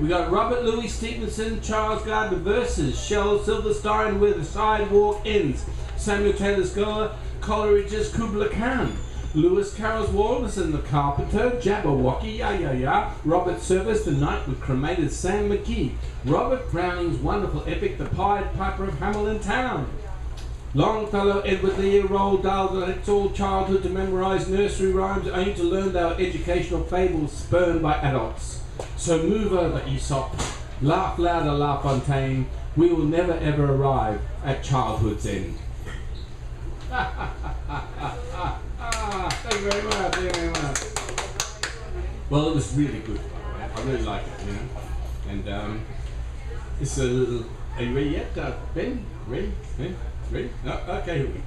We got Robert Louis Stevenson, Charles Gardner Verses, Shel Silverstein, Where the Sidewalk Ends, Samuel Taylor Coleridge's Kubla Khan, Lewis Carroll's Wallace and the Carpenter, Jabberwocky, Ya Ya Ya, Robert Service, The Night with Cremated Sam McGee, Robert Browning's wonderful epic, The Pied Piper of Hamelin Town, Longfellow, Edward Lear, Roald Dahl, that's all childhood to memorise nursery rhymes, only to learn they are educational fables spurned by adults. So move over, Aesop, laugh louder, La Fontaine, we will never ever arrive at childhood's end. Thank you very much, thank you very much. Well, it was really good. I really like it, you know. And it's a little. Are you ready yet, Ben? Ready? Ready? No? Okay, here we go.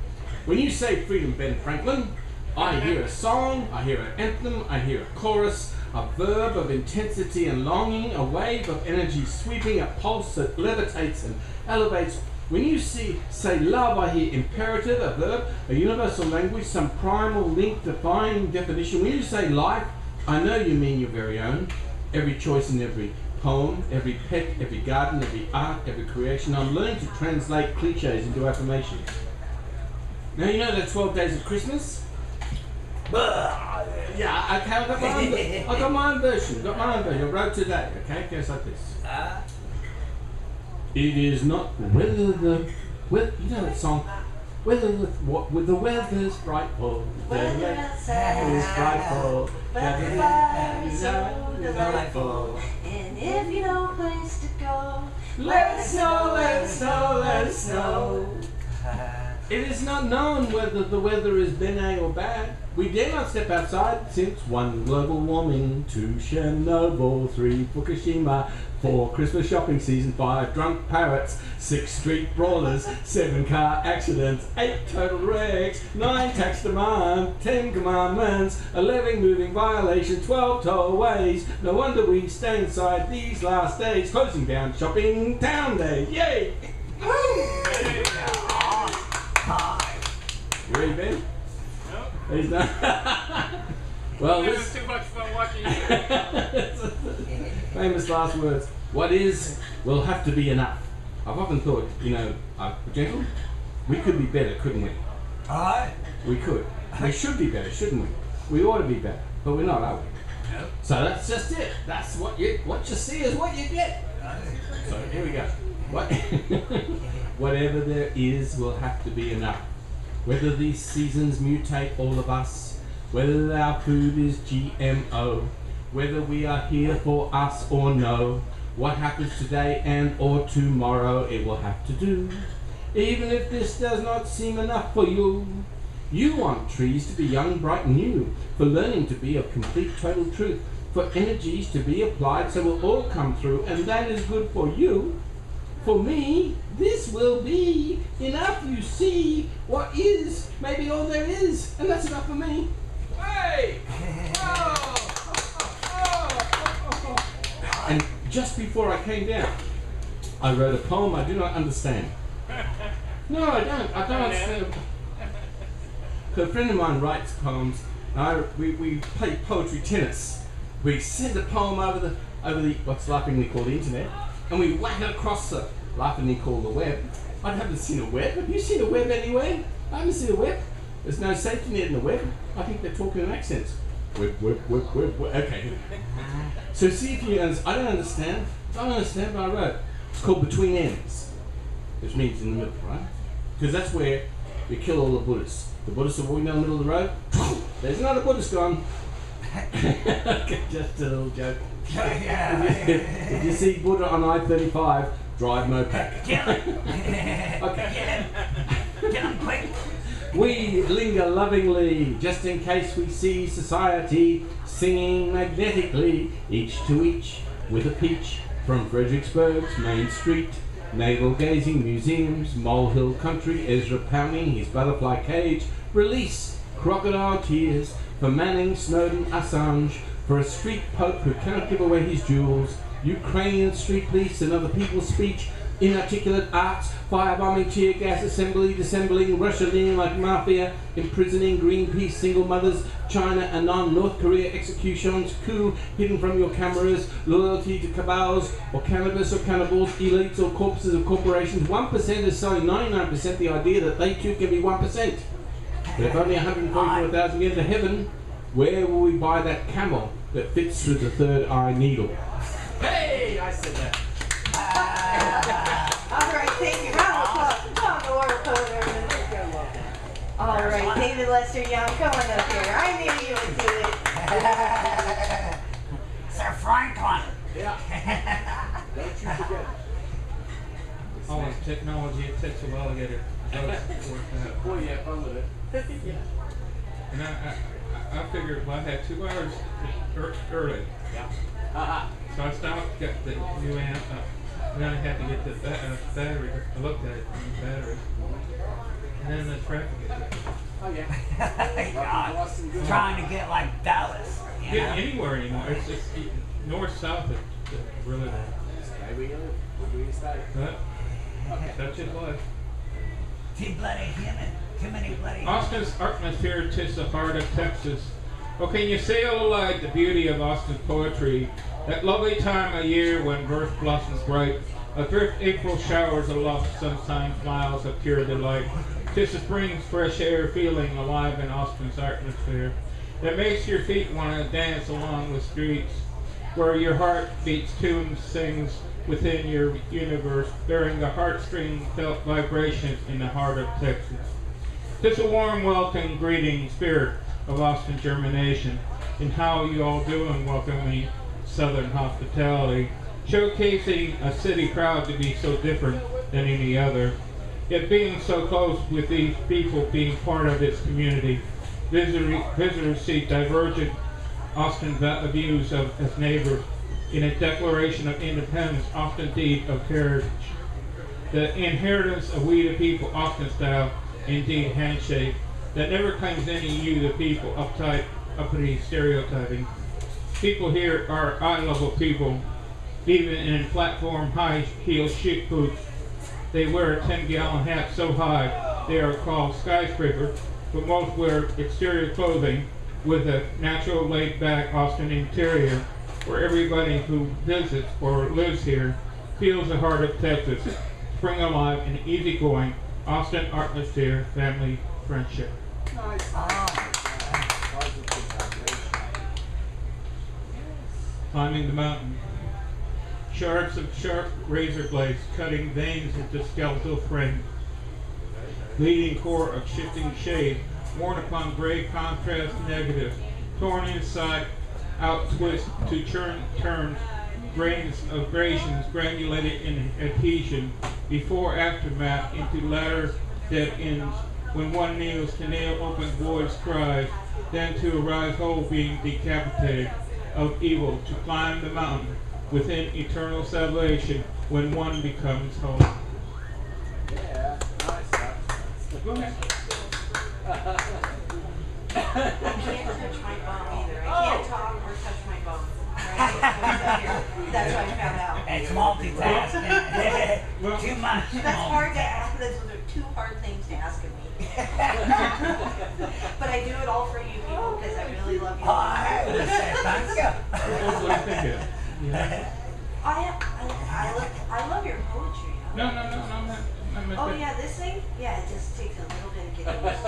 When you say freedom, Ben Franklin, I hear a song, I hear an anthem, I hear a chorus, a verb of intensity and longing, a wave of energy sweeping, a pulse that levitates and elevates. When you say love, I hear imperative, a verb, a universal language, some primal link, defining definition. When you say life, I know you mean your very own. Every choice in every poem, every pet, every garden, every art, every creation. I'm learning to translate cliches into affirmations. Now you know the 12 days of Christmas? Yeah, okay, I got my own version. I wrote today, okay? It goes like this. It is not whether the you know that song, whether the weather's frightful, the weather is frightful, but the fire is so delightful. And if you know a place to go, Let us know, let us know, let us know. It is not known whether the weather is benign or bad. We dare not step outside since 1 global warming, 2 Chernobyl, 3 Fukushima, 4 Christmas shopping season, 5 drunk parrots, 6 street brawlers, 7 car accidents, 8 total wrecks, 9 tax demand, 10 commandments, 11 moving violations, 12 tollways. No wonder we stay inside these last days, closing down shopping town days. Yay! You ready, Ben? Nope. He's not. Well, It was this too much fun watching you. famous last words. What is will have to be enough. I've often thought, you know, gentle, we could be better, couldn't we? Alright. We could. We should be better, shouldn't we? We ought to be better, but we're not, are we? Nope. So that's just it. That's what you see is what you get. So here we go. What whatever there is will have to be enough. Whether these seasons mutate all of us, whether our food is GMO, whether we are here for us or no. What happens today and or tomorrow, it will have to do. Even if this does not seem enough for you, you want trees to be young, bright and new, for learning to be of complete total truth, for energies to be applied so we'll all come through, and that is good for you. For me, this will be enough. You see what is maybe all there is, and that's enough for me. Hey! And just before I came down, I wrote a poem I do not understand. No, I don't understand. So a friend of mine writes poems, and we play poetry tennis. We send a poem over the what's laughingly called the internet, and we whack it across the laughingly called the web. I haven't seen a web. Have you seen a web anywhere? I haven't seen a web. There's no safety net in the web. I think they're talking in accents. Web. Okay. So see if you understand. I don't understand, but I wrote. It's called Between Ends, which means in the middle, right? Because that's where we kill all the Buddhists. The Buddhists are walking down the middle of the road. There's another Buddhist gone. Okay, just a little joke. If you see Buddha on I-35, drive moped. Kill him. Okay. Kill him quick. We linger lovingly, just in case we see society singing magnetically, each to each, with a peach, from Fredericksburg's Main Street, navel-gazing museums, molehill country, Ezra pounding his butterfly cage, release crocodile tears for Manning, Snowden, Assange, for a street pope who cannot give away his jewels, Ukrainian street police and other people's speech, inarticulate arts, firebombing, tear gas assembly, dissembling, Russia leaning like mafia, imprisoning Greenpeace, single mothers, China, Anon, North Korea executions, coup hidden from your cameras, loyalty to cabals, or cannabis or cannibals, elites or corpses of corporations. 1% is selling 99% the idea that they too can be 1%. But if only 144,000 get to heaven, where will we buy that camel that fits through the third eye needle? Hey, I said that. All right, thank you. Round of applause. Come on, the water poet. All right, David Lester Young, come on up here. I knew you would do it. Sir Franklin. Yeah. Don't you forget. All this technology, it takes a while to get it. Boy, you have fun with it. And I figured, well, I had 2 hours early. Yeah. So I stopped, got the new amp, and then I had to get the battery. I looked at it, the battery. And then the traffic. Oh, yeah. God, trying to get like Dallas. You Get know? anywhere anymore. It's just north-south is really bad. Stay where you live. Where you stay. But such is life. Too bloody human. Too many bloody. Austin's atmosphere, 'tis the heart of Texas. Oh, can you say aloud the beauty of Austin's poetry? That lovely time of year when verse blossoms bright, adrift April showers aloft, sunshine smiles of pure delight. 'Tis the spring's fresh air feeling alive in Austin's atmosphere. That makes your feet want to dance along the streets, where your heart beats tunes, sings within your universe, bearing the heartstring felt vibrations in the heart of Texas. 'Tis a warm welcome greeting spirit of Austin germination, in how you all doing welcoming Southern hospitality, showcasing a city proud to be so different than any other, yet being so close with these people being part of its community. Visitors see divergent Austin views of as neighbors in a declaration of independence, often deed of heritage. The inheritance of we the people, Austin style, indeed handshake, that never claims any you the people, uptight, uppity stereotyping. People here are eye-level people, even in platform high-heel shoe boots. They wear a 10-gallon hat so high they are called skyscraper, but most wear exterior clothing with a natural laid-back Austin interior, where everybody who visits or lives here feels the heart of Texas, spring alive and easygoing Austin atmosphere, family, friendship. Nice. Climbing the mountain. Shards of sharp razor blades cutting veins into skeletal frames. Leading core of shifting shade worn upon gray contrast negative, torn inside, out twist to turns, grains of grations granulated in adhesion, before aftermath into latter dead ends, when one kneels to nail open voids cries, then to arise whole being decapitated of evil, to climb the mountain within eternal salvation, when one becomes whole. Yeah, nice. Go ahead. I can't touch my bum either. I can't talk or touch my bum. Right? That's what I found out. It's multitasking. Well, Too much. That's hard to ask. Those are two hard things to ask of me. But I do it all for you people because I really love you. Oh, I would say thank you. what do you think of it? Yeah. I love your poetry. No, I'm not. Oh yeah, this thing? Yeah, it just takes a little bit to get used to.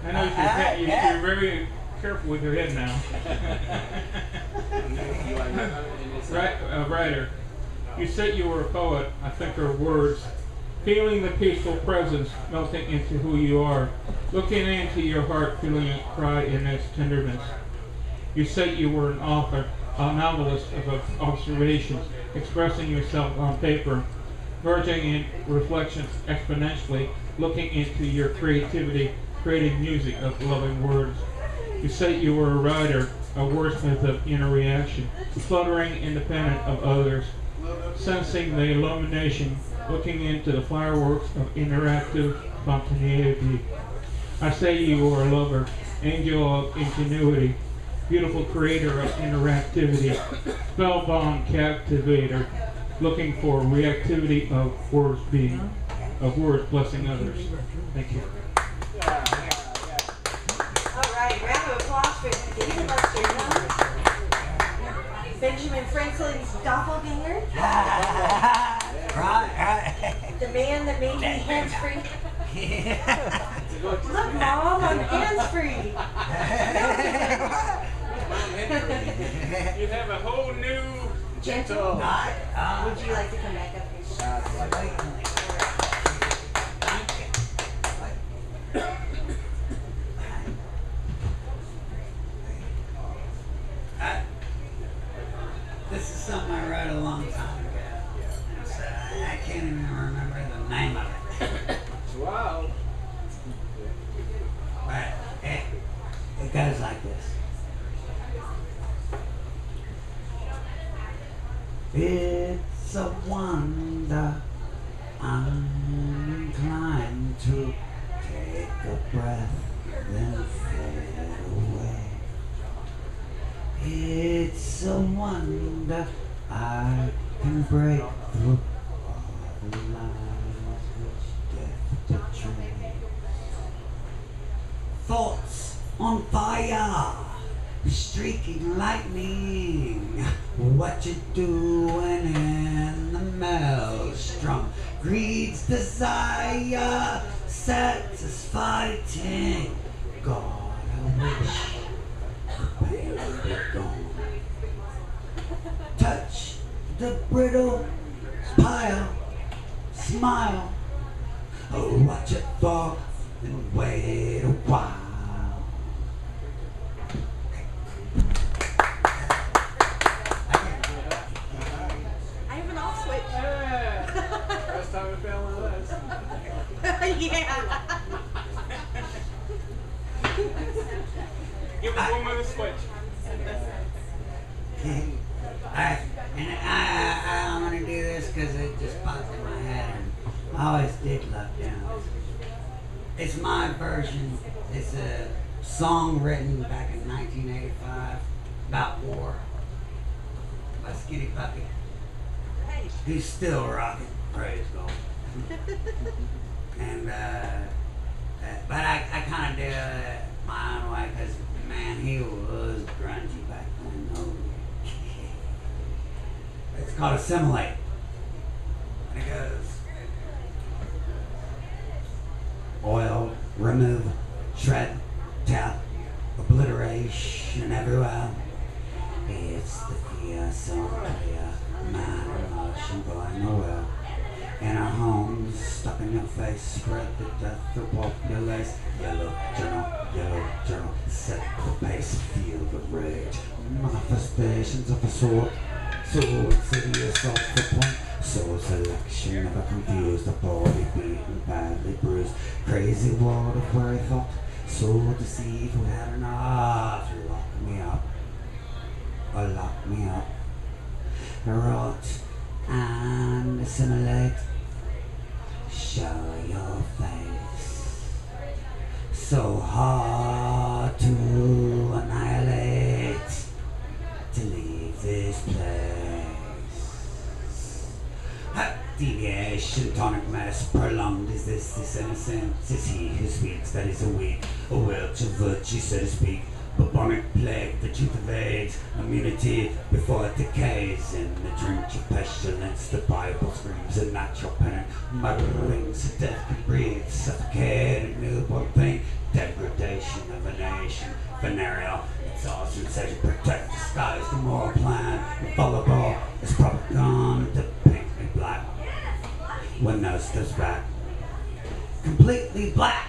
I know you're very careful with your head now. Right, writer, you said you were a poet. I think are words. Feeling the peaceful presence melting into who you are, looking into your heart, feeling it cry in its tenderness. You said you were an author, a novelist of observations, expressing yourself on paper, merging in reflections exponentially, looking into your creativity, creating music of loving words. You said you were a writer, a wordsmith of inner reaction, fluttering independent of others, sensing the illumination, looking into the fireworks of interactive spontaneity. I say you are a lover, angel of ingenuity, beautiful creator of interactivity, spellbound captivator, looking for reactivity of words being, of words blessing others. Thank you. All right, round of applause for David Lester Young, Benjamin Franklin's doppelganger, Right. the man that made me hands-free. Look, Mom, I'm hands-free. You have a whole new Gentle. Right. Would you like to come back up here? This is something I wrote a long time ago. It's, I can't even remember the name of it. Wow. But it goes like this. It's a wonder I'm inclined to take a breath, then fade away. It's a wonder I can break through all the lines which death betrays. Thoughts on fire, streaking lightning. What you doing in the maelstrom? Greed's desire sets us fighting. God, I wish the pain would be gone. Touch the brittle pile, smile. Oh, watch it fall and wait a while. I have an off switch. First time we fell in this. Yeah. Give a woman a switch. I'm gonna do this because it just popped in my head, and I always did love downs. It's my version. It's a song written back in 1985 about war by Skinny Puppy. He's still rocking, praise God. And but I kind of did it my own way because man, he was grungy back then. Oh. It's called Assimilate. And it goes, oil, remove, shred, tap, obliteration everywhere. It's the fear, so clear, man and motion going nowhere. In our homes, stuck in your face, spread the death of populace. Yellow journal, set the pace, feel the rage. Manifestations of a sort, so insidious off the point. Soul selection, never confused, a body beaten, badly bruised. Crazy world of where I thought, so deceived, we had enough. Lock me up, or lock me up. Rot and assimilate. Show your face. So hard to annihilate. To leave this place. Deviation, tonic mass, prolonged is this innocence is he who speaks, that is a weak, a will to virtue, so to speak. Bubonic plague, the truth evades, immunity before it decays. In the drench of pestilence, the Bible screams a natural pennant, mutterings of death can breathe, suffocating newborn pain, degradation of a nation, venereal, it's all sensation, protect the skies, the moral plan, infallible, it's propaganda, paint me black, when nose goes back, completely black.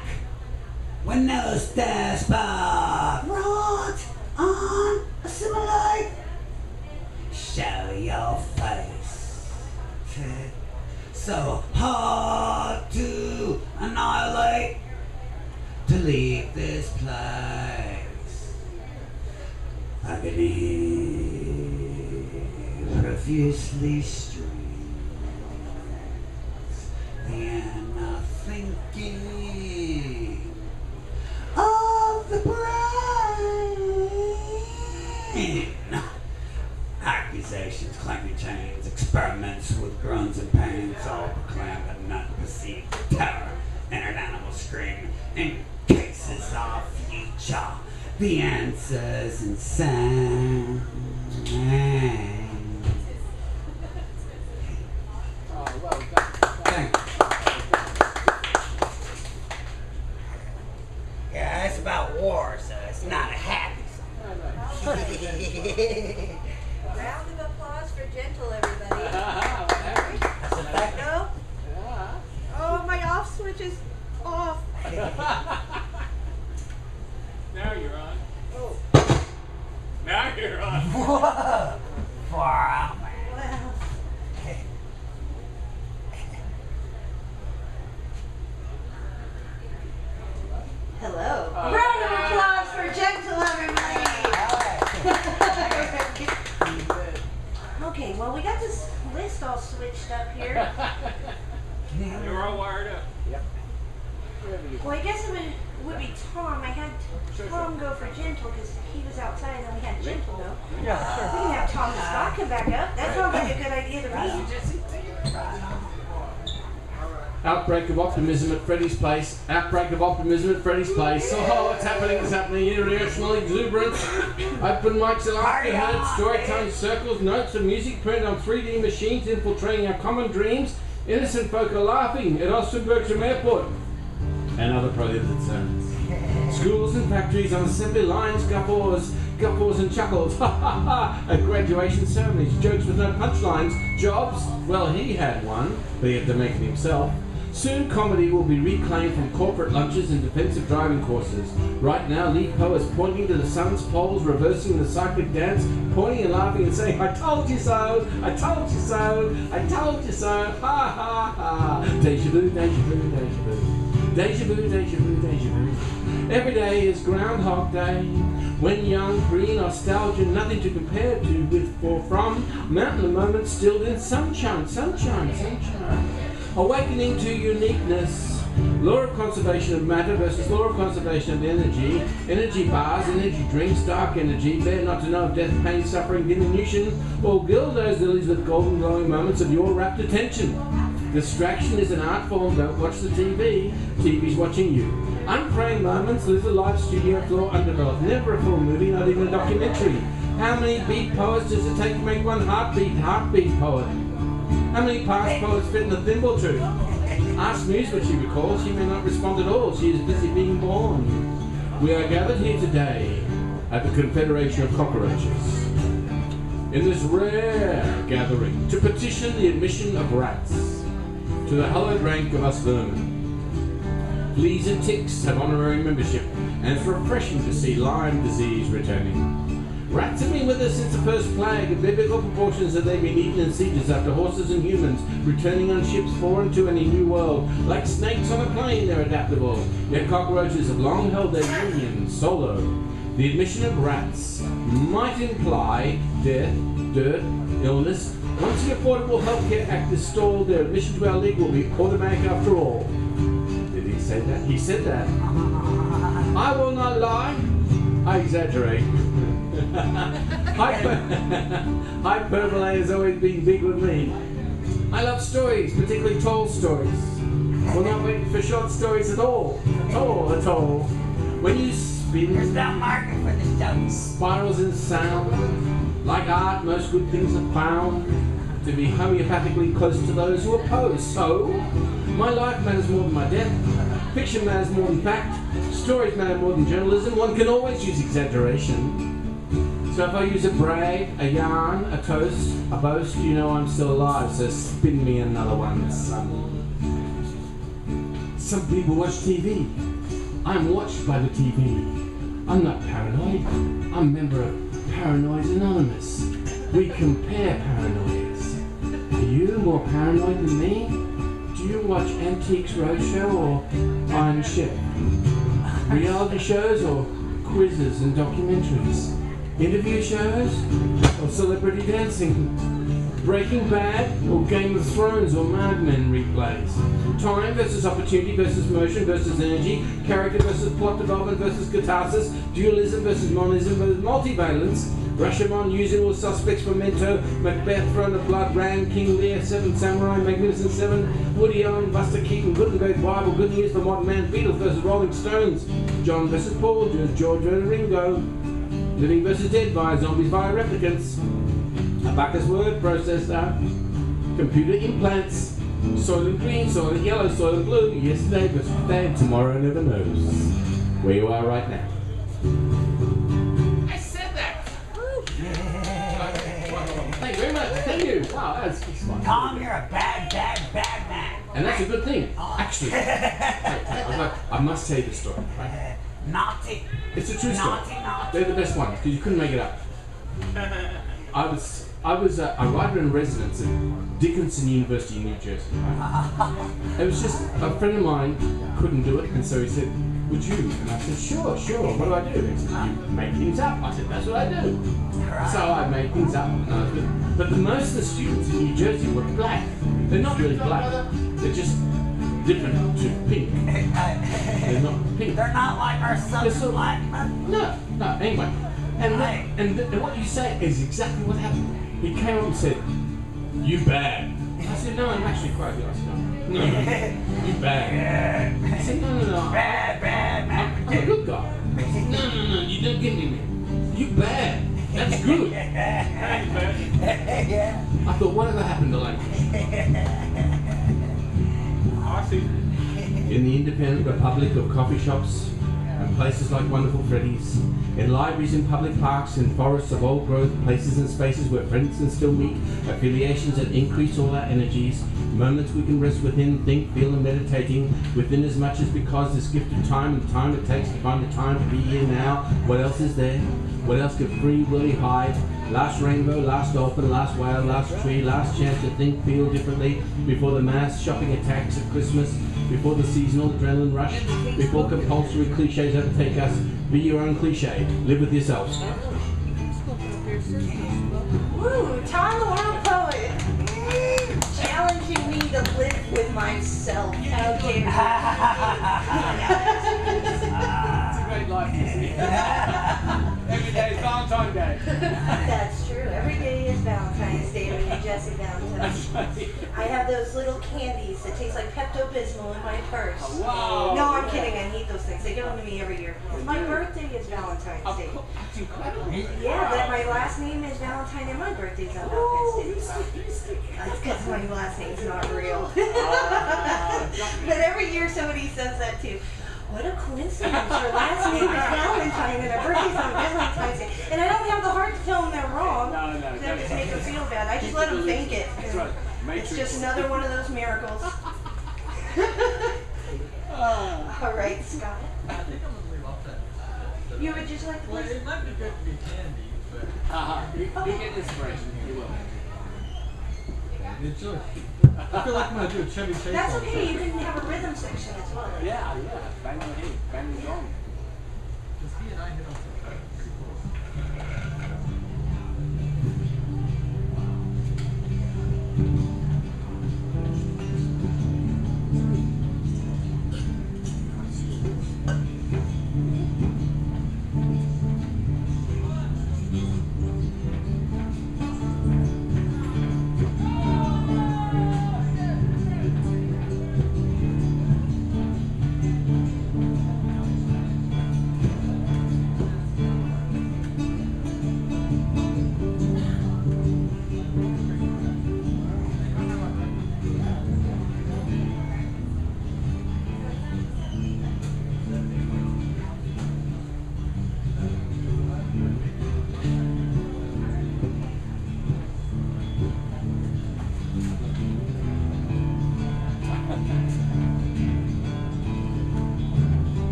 When no stairs back, rot on, assimilate, show your face. So hard to annihilate, to leave this place. Agony profusely streams, the inner thinking of the brain. Accusations, clanking chains, experiments with groans and pains, all proclaim but none perceive the terror. Inner animal scream in cases of future. The answer's insane. Oh, well done. Thank you. Yeah, it's about war, so it's not a happy song. Round of applause for Gentle, everybody. That's a fact. No? Yeah. Oh, my off switch is off. Now you're on. Oh, Now you're on. Whoa! Far out, man. wow. Hello. Round of applause for Gentle, everybody. Okay, well, we got this list all switched up here. You're all wired up. Well, I guess it would be Thom. I had Thom go for Gentle because he was outside, and then we had Gentle go. Yeah, We can have Thom and Scott come back up. That sounds like a good idea to me. Outbreak of optimism at Freddie's place. Outbreak of optimism at Freddie's place. Oh, it's happening, it's happening. International exuberance. Open mics are after heard. Storytelling circles. Notes of music printed on 3D machines infiltrating our common dreams. Innocent folk are laughing at Austin-Bergstrom Airport. And other prohibited zones. Schools and factories on assembly lines, guffaws and chuckles. Ha ha ha! At graduation ceremonies, jokes with no punchlines. Jobs? Well, he had one, but he had to make it himself. Soon comedy will be reclaimed from corporate lunches and defensive driving courses. Right now, Lee Poe is pointing to the sun's poles, reversing the cyclic dance, pointing and laughing and saying, I told you so! I told you so! I told you so! Ha ha ha! Deja vu, deja vu, deja vu. Deja vu, deja vu, deja vu. Every day is Groundhog Day. When young, free nostalgia, nothing to compare to with or from. Mountain moments stilled in sunshine, sunshine, sunshine. Awakening to uniqueness. Law of conservation of matter versus law of conservation of energy. Energy bars, energy drinks, dark energy. Bear not to know of death, pain, suffering, diminution. Or gild those lilies with golden glowing moments of your rapt attention. Distraction is an art form, don't watch the TV. TV's watching you. Unpraying moments, little live studio floor undeveloped. Never a full movie, not even a documentary. How many beat poets does it take to make one heartbeat poet? How many past poets fit in the thimble tube? Ask Muse what she recalls, she may not respond at all. She is busy being born. We are gathered here today at the Confederation of Cockroaches. In this rare gathering to petition the admission of rats. to the hallowed rank of us vermin. Fleas and ticks have honorary membership, and it's refreshing to see Lyme disease returning. Rats have been with us since the first plague. In biblical proportions have they been eaten in sieges after horses and humans, returning on ships foreign to any new world. Like snakes on a plane, they're adaptable. Yet cockroaches have long held their union solo. The admission of rats might imply death, dirt, illness. Once the Affordable Healthcare Act is stalled, their admission to our league will be automatic after all. Did he say that? He said that. I will not lie. I exaggerate. Hyperbole has always been big with me. I love stories, particularly tall stories. Will not wait for short stories at all. At all. When you spin, There's no market for the jokes. spirals in sound, like art, most good things are found to be homeopathically close to those who oppose. So, my life matters more than my death. Fiction matters more than fact. Stories matter more than journalism. One can always use exaggeration. So if I use a brag, a yarn, a toast, a boast, you know I'm still alive, so spin me another one, son. Some people watch TV. I'm watched by the TV. I'm not paranoid. I'm a member of Paranoids Anonymous. We compare paranoids. Are you more paranoid than me? Do you watch Antiques Roadshow or Iron Chef? Reality shows or quizzes and documentaries? Interview shows or celebrity dancing? Breaking Bad or Game of Thrones or Mad Men replays? Time versus opportunity versus motion versus energy? Character versus plot development versus catharsis? Dualism versus monism versus multivalence? Rashomon, Usual Suspects, Memento, Macbeth, Throne of Blood, Ram, King Lear, Seven Samurai, Magnificent Seven, Woody Allen, Buster Keaton, Gutenberg Bible, Good News for Modern Man, Beatles versus Rolling Stones, John versus Paul, George versus Ringo, Living versus Dead via zombies via replicants, Abacus word processor, computer implants, Soylent Green, Soylent Yellow, Soylent Blue, yesterday versus today, and tomorrow never knows. Where you are right now. I said that! Thank you very much. Thank you. Wow, that's fun. Thom, you're a bad man. And that's a good thing, actually. I must tell you this story, right? Naughty. It's a true story. Naughty. They're the best ones because you couldn't make it up. I was a writer in residence at Dickinson University in New Jersey. Right? It was just a friend of mine couldn't do it, and so he said, "Would you?" And I said, "Sure. What do I do?" He said, "You make things up." I said, "That's what I do." So I made things up. But the most of the students in New Jersey were black. They're not really black. They're just different to pink. They're not pink. They're not like our southern black men. No. Anyway, and what you say is exactly what happened. He came up and said, "You bad." I said, "No, I'm actually quite good." I said, "No, you bad." I said, "No. Bad man. I'm a good guy." I said, "No, you don't get me, man. You bad. That's good." I thought, whatever happened to language? In the independent republic of coffee shops and places like wonderful Freddie's, in libraries, in public parks, in forests of old growth, places and spaces where friends can still meet, affiliations that increase all our energies, moments we can rest within, think, feel, and meditating within as much as because this gift of time and the time it takes to find the time to be here now. What else is there? What else could Free Willy hide? Last rainbow, last dolphin, last whale, last tree, last chance to think, feel differently before the mass shopping attacks at Christmas, before the seasonal adrenaline rush, before compulsory cliches overtake us. Be your own cliche. Live with yourselves. Woo, Thom the World Poet. Challenging me to live with myself. How dare you? It's a great life, isn't it? Every day is Valentine's Day. That's true. Every day is Valentine's Day when you're Jessie Valentine. I have those little candies that taste like Pepto-Bismol in my purse. Oh, wow. No, I'm kidding. I need those things. They give them to me every year. My birthday is Valentine's Day. That's incredible. Yeah, but my last name is Valentine and my birthday's on Valentine's Day. That's because my last name's not real. But every year somebody says that too. What a coincidence. Her last name is Valentine and her birthday's on Valentine's Day. And I don't have the heart to tell them they're wrong. No. Because that just makes them feel bad. I just let them think it. That's right. It's just another one of those miracles. got it. I think I'm gonna leave off that. You would just like to Well, listen? it might be good to be candy, but You get inspiration. You will. Good choice. I feel like I'm gonna do a Chevy Chase. That's song. okay, you can have a rhythm section as well. Yeah. Bang the head. Bang the drum. because he and I hit on something pretty cool.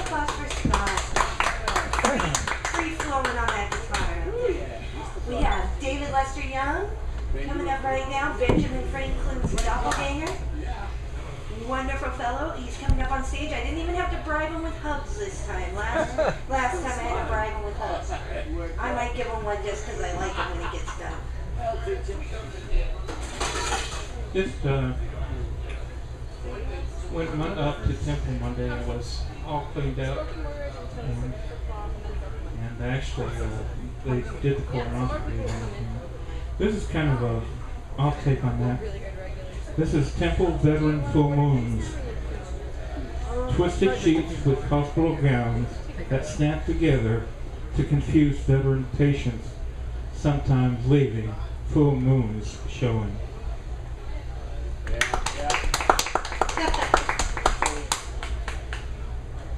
applause for Scott. Free flowing on that guitar. We have David Lester Young coming up right now. Benjamin Franklin's doppelganger. Wonderful fellow. He's coming up on stage. I didn't even have to bribe him with hugs this time. Last time I had to bribe him with hugs. I might give him one just because I like him when he gets done. Just went up to Temple Monday and was all cleaned out. And actually, they did the colonoscopy and everything. This is kind of a off take on that. This is Temple Veteran Full Moons. Twisted sheets with hospital gowns that snap together to confuse veteran patients, sometimes leaving full moons showing.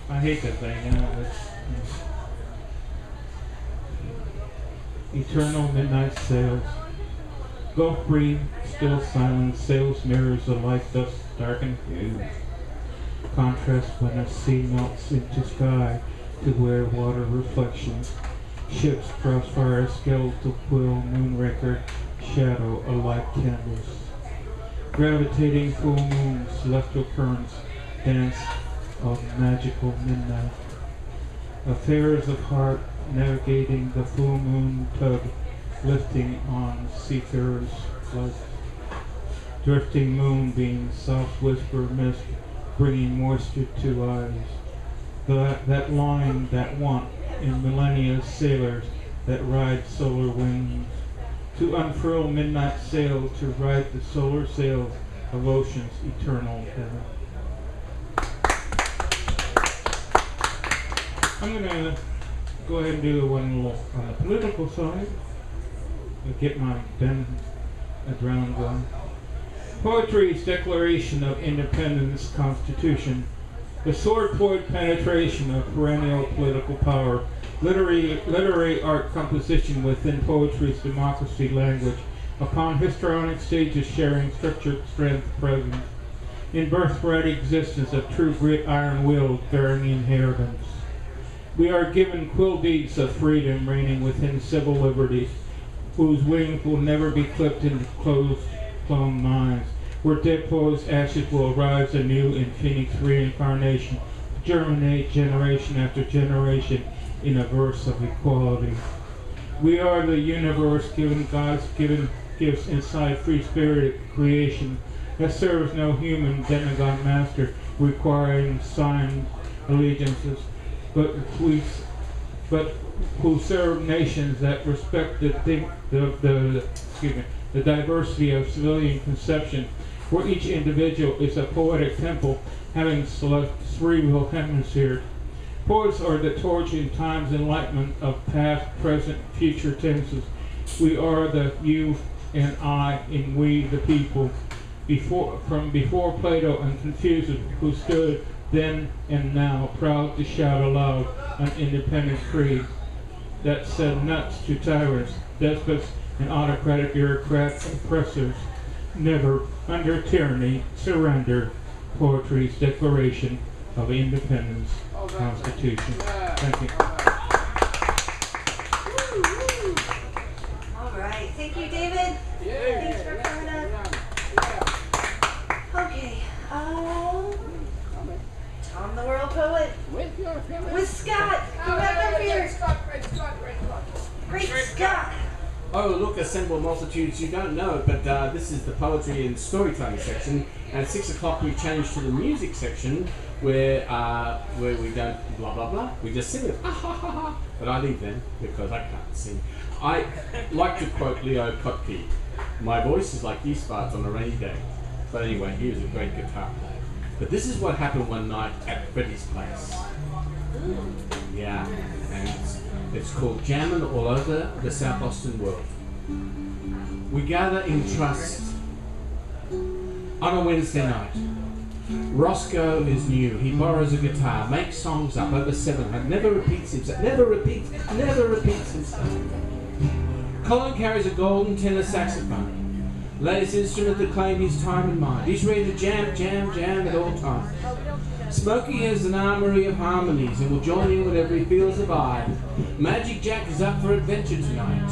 I hate that thing. It's eternal midnight sails. Gulf breeze, still silence, sails mirrors the light dust darkened hues. Contrast when a sea melts into sky to wear water reflections. Ships crossfire, skeletal quill, moonraker, shadow alike candles. Gravitating full moons, celestial currents, dance of magical midnight. Affairs of heart, navigating the full moon tug, lifting on seafarers' flight. Drifting moonbeams, soft whisper mist, bringing moisture to eyes. That line, that want, in millennia sailors that ride solar wings. To unfurl midnight sail, to ride the solar sails of ocean's eternal heaven. I'm going to go ahead and do one little on the political side. Get my adrenaline going. Poetry's Declaration of Independence Constitution. The sword-point penetration of perennial political power. Literary art composition within poetry's democracy language. Upon histrionic stages sharing structured strength presence. In birthright existence of true grit iron-willed bearing inheritance. We are given quill deeds of freedom reigning within civil liberties, whose wings will never be clipped into closed-flown minds, where dead poets' ashes will rise anew in phoenix reincarnation, germinate generation after generation in a verse of equality. We are the universe given God's given gifts inside free-spirited creation that serves no human demigod master requiring signed allegiances, but who serve nations that respect the diversity of civilian conception, where each individual is a poetic temple having cerebral hemisphere. Poets are the torch in time's enlightenment of past, present, future tenses. We are the you and I in we the people, before Plato and Confucius, who stood then and now proud to shout aloud an independent creed that said nuts to tyrants, despots, and autocratic bureaucrat oppressors. Never under tyranny surrender. Poetry's Declaration of Independence Constitution. Thank you. All right. Thank you, David. Thanks for coming up. Okay. Thom the World Poet. With Scott. Come back up here. Great Scott. Oh, look, assemble multitudes you don't know, but this is the poetry and storytelling section. And at 6 o'clock we change to the music section where we don't blah blah blah. We just sing it. Ah, ha, ha, ha. But I leave then because I can't sing. I like to quote Leo Kottke. My voice is like yeast farts on a rainy day. But anyway, he was a great guitar player. But this is what happened one night at Freddie's place. Yeah, and it's called Jammin' All Over the South Austin World. We gather in trust on a Wednesday night. Roscoe is new. He borrows a guitar, makes songs up over 700, never repeats himself, never repeats himself. Colin carries a golden tenor saxophone. latest instrument to claim his time and mind. He's ready to jam, jam, jam at all times. Smokey has an armory of harmonies and will join in whenever he feels the vibe. Magic Jack is up for adventure tonight,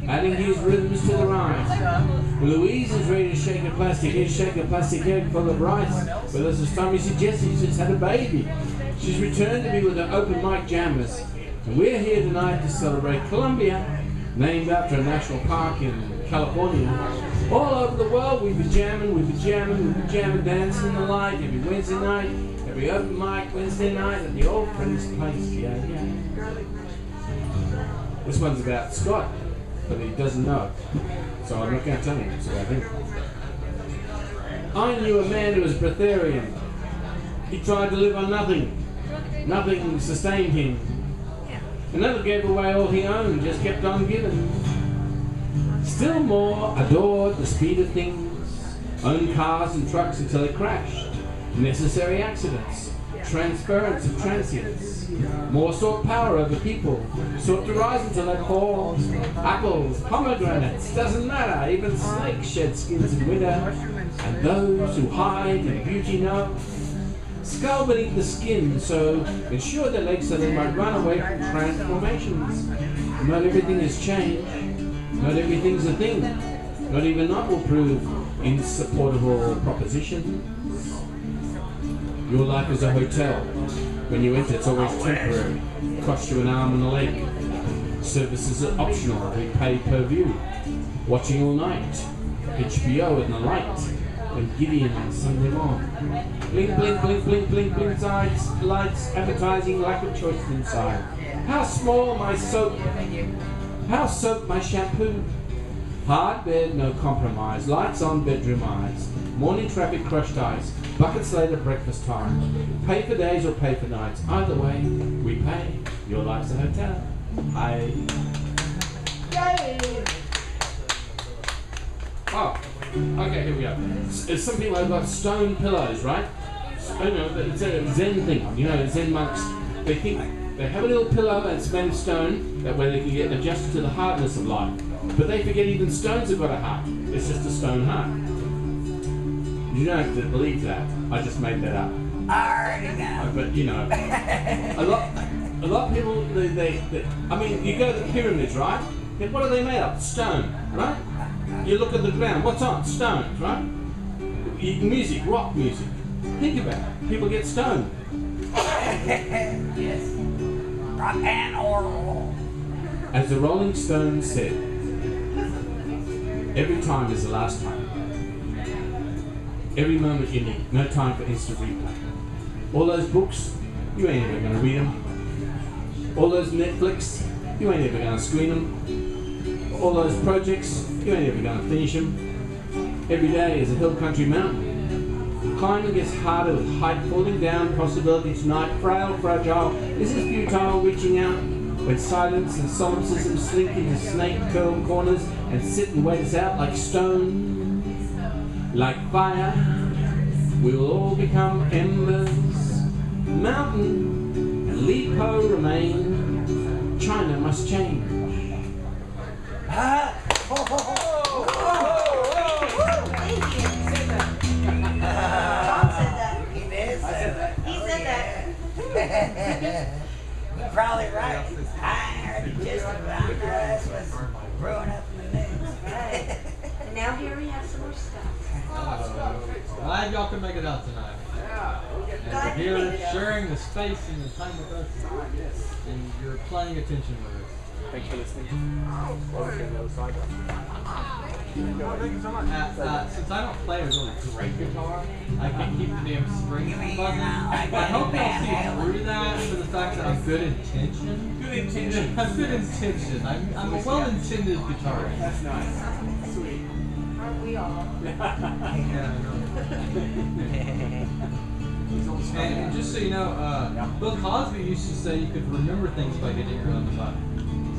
adding his rhythms to the rhymes. Louise is ready to shake a plastic egg full of rice. But as Tommy said, Jessie's just had a baby. She's returned to be with the open mic jammers. And we're here tonight to celebrate Columbia, named after a national park in California. All over the world we be jamming, dancing in the light every Wednesday night, every open mic Wednesday night at the old Freddie's place. Yeah. This one's about Scott, but he doesn't know it. So I'm not going to tell him it's about him. I knew a man who was breatharian. He tried to live on nothing. Nothing sustained him. Another gave away all he owned, just kept on giving. Still more adored the speed of things, owned cars and trucks until it crashed. Necessary accidents, transference of transients. More sought power over people, sought to rise until they fall. Apples, pomegranates, doesn't matter, even snakes shed skins in winter. And those who hide in beauty know, skull beneath the skin, so ensure their legs so they might run away from transformations. Not everything has changed. Not everything's a thing. Not even that will prove insupportable propositions. Your life is a hotel. When you enter, it's always temporary. Costs you an arm and a leg. Services are optional. We pay per view. Watching all night. HBO in the light. And Gideon on Sunday morning. Blink, blink, blink, blink, blink, blink, lights, advertising, lack of choice inside. How small my soap, how soap my shampoo. Hard bed, no compromise, lights on, bedroom eyes. Morning traffic, crushed ice, buckets later, breakfast time. Pay for days or pay for nights, either way, we pay. Your life's a hotel. Hi. Yay! Oh, okay, here we go. Some people have got stone pillows, right? It's a Zen thing, Zen monks. They think they have a little pillow and it's made of stone, that way they can get adjusted to the hardness of life. But they forget even stones have got a heart. It's just a stone heart. You don't have to believe that. I just made that up. I already know. But a lot of people, you go to the pyramids, right? Then what are they made of? Stone, right? You look at the ground, what's on? Stones, right? Music, rock music. Think about it. People get stoned. Yes. Rock and roll. As the Rolling Stones said, every time is the last time. Every moment you need, no time for instant replay. All those books, you ain't ever gonna read them. All those Netflix, you ain't ever gonna screen them. All those projects, you ain't ever gonna finish them. Every day is a hill country mountain. Climbing gets harder with height, falling down, possibility tonight, frail, fragile. This is futile, reaching out. When silence and solipsism slink into snake curl corners and sit and wait us out like stone, like fire, we will all become embers. Mountain and Lipo remain. China must change. Probably right. I heard it just about us was growing up in the news. Right. And now here we have some more stuff. Glad y'all can make it out tonight. And you're here sharing the space and the time with us. And you're paying attention with us. Thanks for listening. Since I don't play a really great guitar, I can keep the damn strings buzzing. I hope y'all see through that for the fact that I'm good intention. Good intention. I'm good intention. I'm a well-intended guitarist. That's nice. Sweet. Aren't we all? Yeah, and just so you know, Bill Cosby used to say you could remember things by hitting your own button.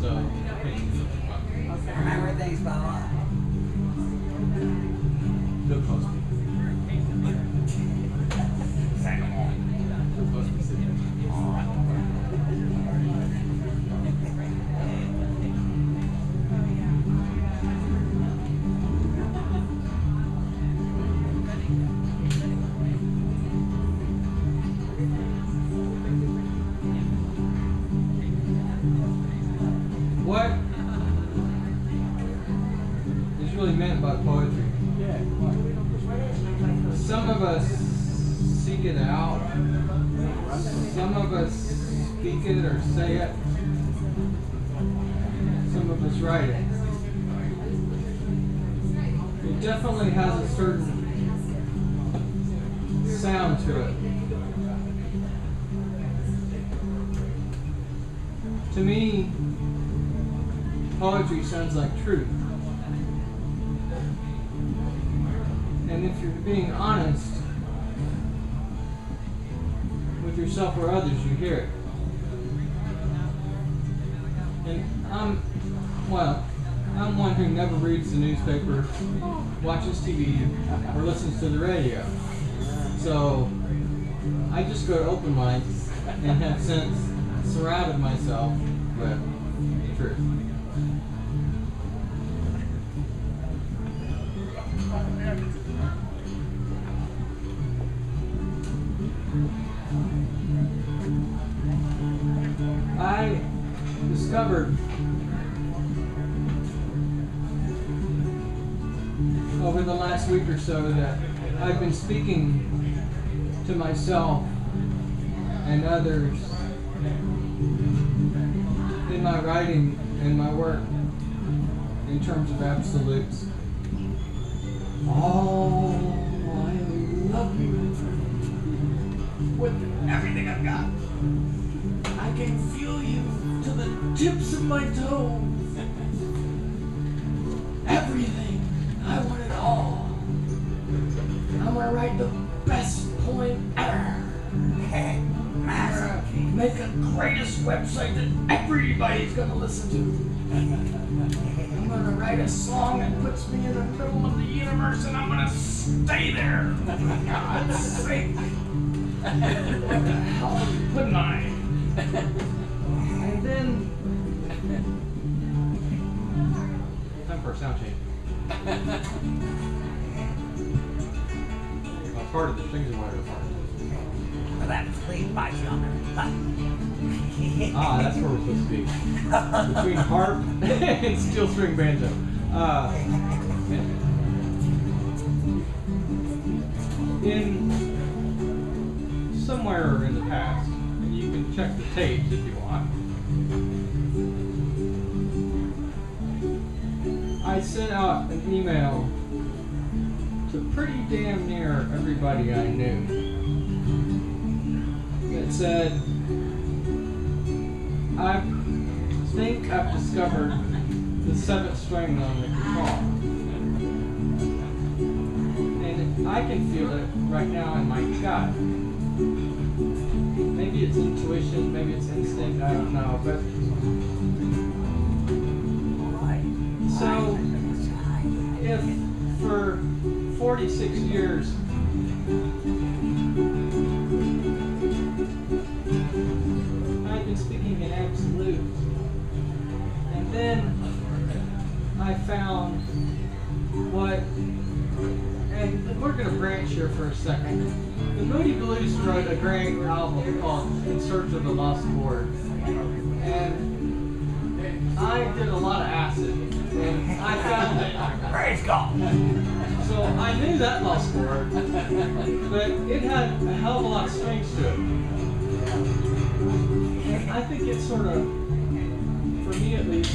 So, Remember things by what? Bill Cosby. Some of us seek it out. Some of us speak it or say it. Some of us write it. It definitely has a certain sound to it. To me, poetry sounds like truth. And if you're being honest with yourself or others, you hear it. And I'm one who never reads the newspaper, watches TV, or listens to the radio. So I just go to open mics and have since surrounded myself with the truth. I discovered over the last week or so that I've been speaking to myself and others in my writing and my work in terms of absolutes. Oh, I love you with everything I've got. I can feel you to the tips of my toes. Everything. I want it all. I'm gonna write the best poem ever. Make the greatest website that everybody's gonna listen to. I'm gonna write a song that puts me in the middle of the universe and I'm gonna stay there. For God's sake. What the hell wouldn't I? And then time for a sound change. Part of the strings and wire part. That clean by yonder. Ah, that's where we're supposed to be. Between harp and steel string banjo. In somewhere in the past, and you can check the tapes if you want, I sent out an email to pretty damn near everybody I knew that said, I think I've discovered the 7th string on the guitar. And I can feel it right now in my gut. Maybe it's intuition, maybe it's instinct, I don't know. But so, if for 46 years I've been speaking in absolutes, and then I found what, and we're going to branch here for a second. The Moody Blues wrote a great album called In Search of the Lost Chord, and I did a lot of acid, and I found it. Praise God. So I knew that lost chord, but it had a hell of a lot of strings to it. And I think it's sort of, for me at least,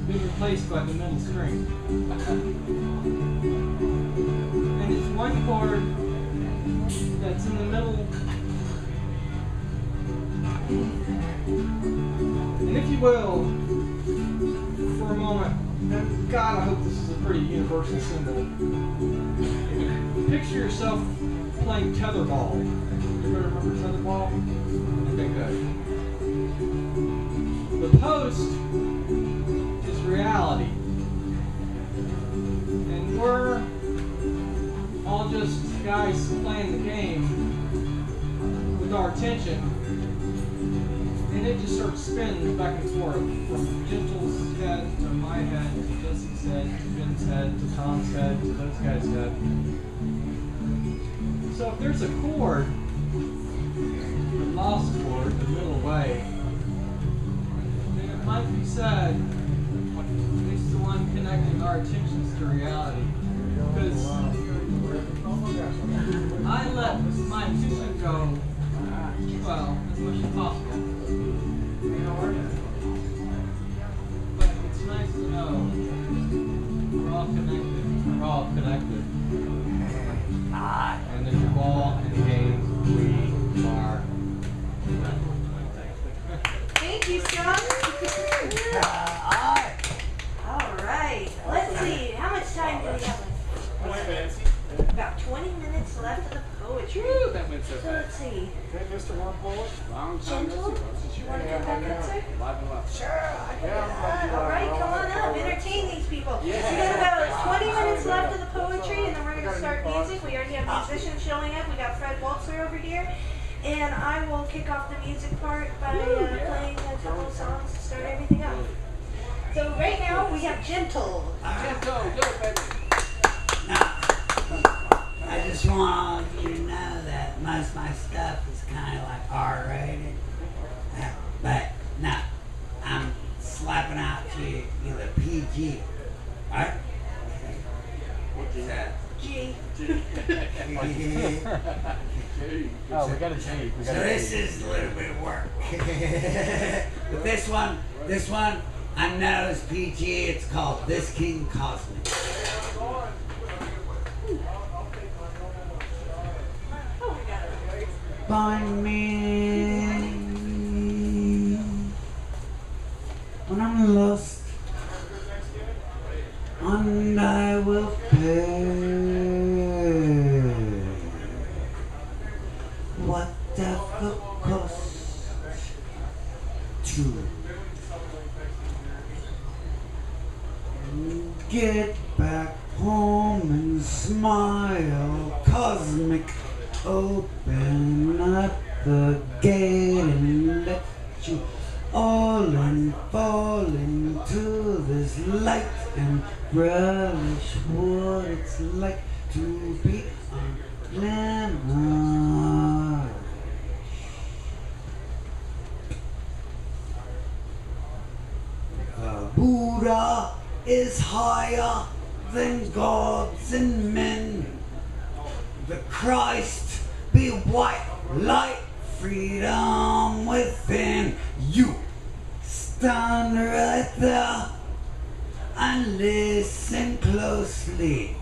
been replaced by the middle string. And it's one chord that's in the middle. And if you will, for a moment, and God, I hope this is a pretty universal symbol. Picture yourself playing tetherball. Everybody remember tetherball? Okay, good. The post is reality. And we're all just guys playing the game with our attention. And it just sort of spins back and forth from Gentle's head to my head to Jessie's head to Ben's head to Thom's head to those guys' head. So if there's a chord, the lost chord, the middle way, then it might be said it's the one connecting our attentions to reality. Because I let my intuition go, well, as much as possible. But it's nice to know we're all connected. We're all connected. And that you're all engaged. We are. Thank you, Scott. All right. Let's see. How much time do we have? 20 minutes. About 20 minutes left of the poetry. Woo, that went so So fast. let's see. Mr. One Poet? Long time no Gentle? see. You want to come back up, sir? Live and well. All right, come on up. Entertain these people. We got about 20 minutes left of the poetry, and then we're going to start music. We already have musicians showing up. We got Fred Waltzer over here. And I will kick off the music part by playing a couple of songs to start everything up. So right now we have Gentle. Gentle, go, baby. Now, I just want you to know that most of my stuff is kind of like R-rated. But no, I'm slapping out to you either PG, right? G. Oh, we got a G. So this is a little bit of work. But this one, I know is PG. It's called This King Cosmic. Find me when I'm lost, and I will pay whatever cost to get back home and smile. Cosmic, open up the gate and let you all in, fall into this light and relish what it's like to be on glamour. The Buddha is higher than gods and men. The Christ be white light, freedom within. You stand right there and listen closely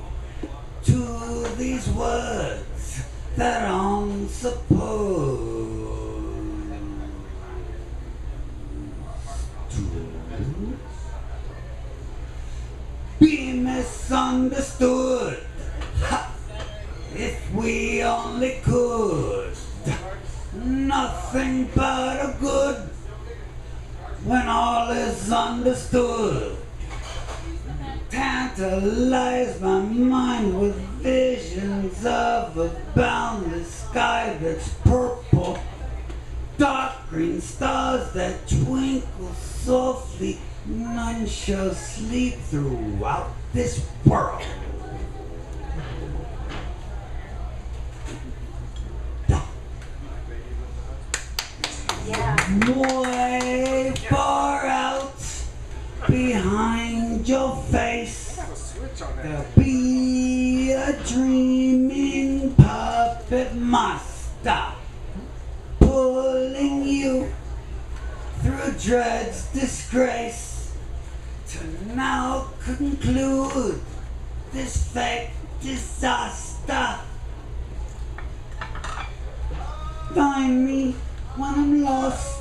to these words that aren't supposed to be misunderstood. Ha! If we only could, nothing but a good when all is understood. Tantalize my mind with visions of a boundless sky that's purple, dark green stars that twinkle softly. None shall sleep throughout this world. Yeah. Way far out behind your face, there'll be a dreaming puppet master pulling you through dread's disgrace to now conclude this fake disaster. Find me when I'm lost.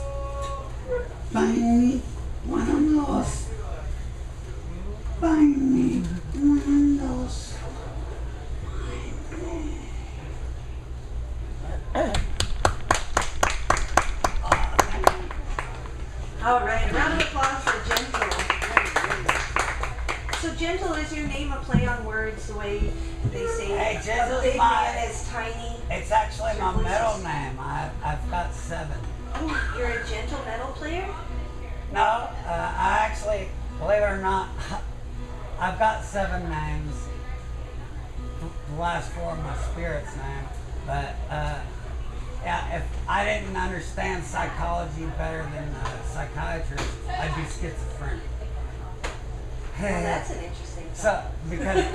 Find me when I'm lost. Find me when I'm lost. All right, a round of applause for Gentle. So Gentle, is your name a play on words the way they say Hey, a Gentle's big my- man is tiny? It's actually my middle name. I've got 7. Oh, you're a gentle metal player? No, I actually, believe it or not, I've got 7 names. The last 4 are my spirit's name. But yeah, if I didn't understand psychology better than psychiatrists, I'd be schizophrenic. Well, that's an interesting thought. So, because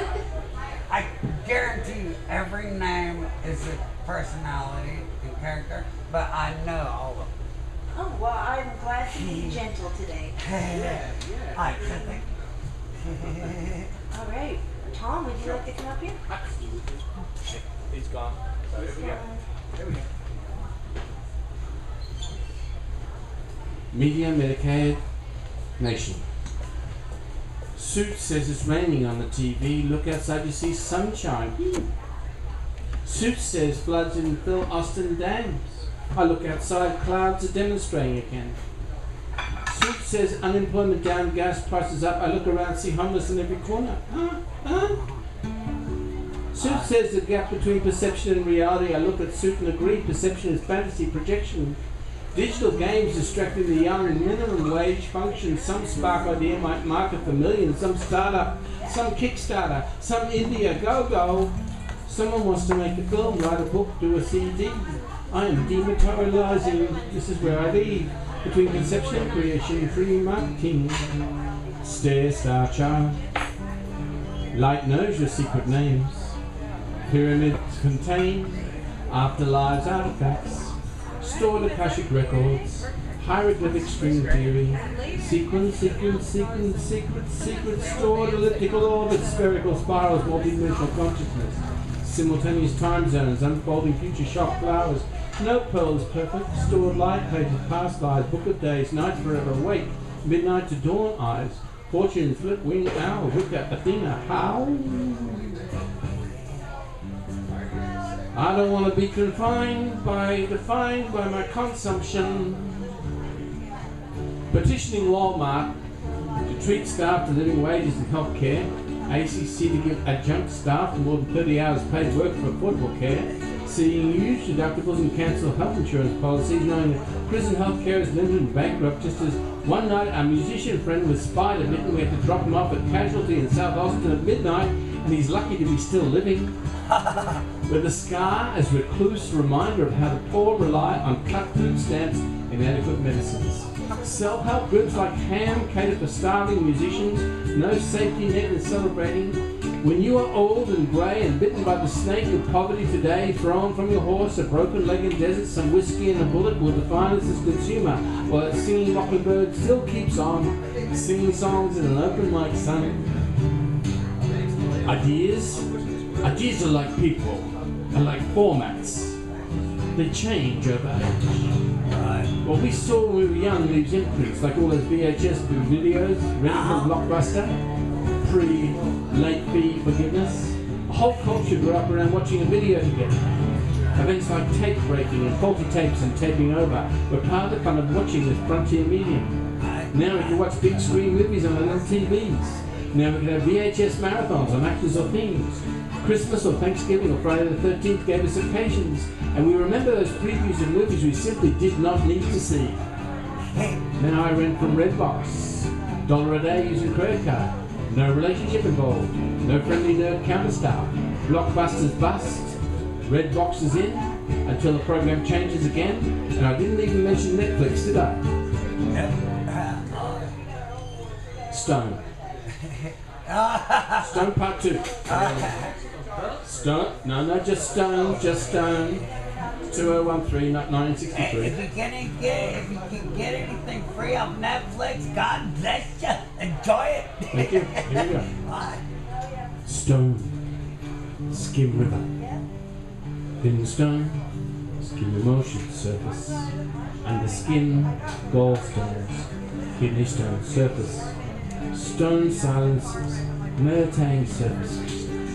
I I guarantee you every name is a personality and character, but I know all of them. Oh, well, I'm glad to be gentle today. I think. All right. Tom, would you like to come up here? He's gone. So here we go. Here we go. Media Medicaid Nation. Suit says it's raining on the TV. Look outside, you see sunshine. Suit says floods in Phil Austin dams. I look outside, clouds are demonstrating again. Suit says unemployment down, gas prices up. I look around, see homeless in every corner. Suit says the gap between perception and reality. I look at Suit and agree. Perception is fantasy, projection. Digital games distracting the young. Minimum wage functions. Some spark idea might market for millions. Some startup, some Kickstarter, some India go. Someone wants to make a film, write a book, do a CD. I am dematerializing. This is where I lead. Between conception and creation, free marketing. Stare, star, chart. Light knows your secret names. Pyramids contain afterlives, artifacts. Stored Akashic records. Hieroglyphic string theory. Sequence, secret, stored elliptical orbits, spherical spirals, multidimensional consciousness. Simultaneous time zones, unfolding future shock flowers. No pearl is perfect. Stored light pages, past lives, book of days, night forever awake, midnight to dawn eyes. Fortune, flip, wing, owl, Wicca, Athena, how? I don't want to be defined by my consumption. Petitioning Walmart to treat staff to living wages and health care. ACC to give adjunct staff more than 30 hours paid work for affordable care. Seeing huge deductibles and cancel health insurance policies, knowing that prison health care is limited and bankrupt. Just as one night our musician friend was spider bitten, we had to drop him off at Casualty in South Austin at midnight, and he's lucky to be still living. With a scar as recluse reminder of how the poor rely on cut food stamps and inadequate medicines. Self-help groups like Ham cater for starving musicians, no safety net in celebrating. When you are old and grey and bitten by the snake of poverty today, thrown from your horse, a broken leg in desert, some whiskey and a bullet will define us as consumer, while that singing mockingbird still keeps on, singing songs in an open mic sun. Ideas are like people, are like formats. They change over age. What we saw when we were young leaves imprints, like all those VHS videos, ready for Blockbuster, pre-late fee forgiveness. A whole culture grew up around watching a video together. Events like tape breaking and faulty tapes and taping over were part of the fun of watching this frontier medium. Now we can watch big screen movies on little TVs. Now we can have VHS marathons on actors or themes. Christmas or Thanksgiving or Friday the 13th gave us occasions, and we remember those previews of movies we simply did not need to see. Now I rent from Redbox. $1 a day using credit card. No relationship involved. No friendly nerd counterstaff. Blockbusters bust. Redbox is in until the program changes again. And I didn't even mention Netflix, did I? Stone. Stone Part 2. Stone? No, just Stone. 2013, not 1963. If you can get anything free on Netflix, God bless you. Enjoy it. Thank you. Here we go. Stone. Skim river. Thin stone. Skim emotion surface. Under skin, gallstones. Kidney stone surface. Stone silences. Meditating surfaces.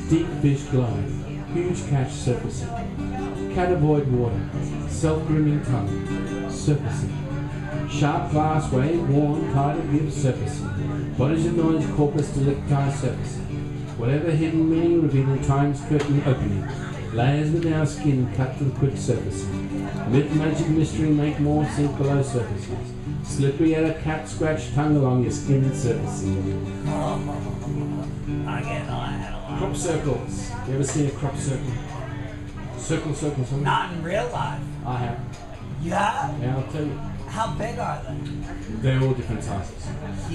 Deep fish glowing. Huge catch surfacing. Cat avoid water. Self-grooming tongue. Surfacing. Sharp glass wave, worn, tidal gives surfacing. Bodies of noise, corpus delicti surfacing. Whatever hidden meaning revealing time's curtain opening. Layers within our skin cut to the quick surfacing. Myth, magic, mystery make more sink below surfaces. Slippery at a cat scratch tongue along your skin surfacing. Crop circles. You ever seen a crop circle? Circle, something? Not in real life. I have. You have? Yeah, I'll tell you. How big are they? They're all different sizes.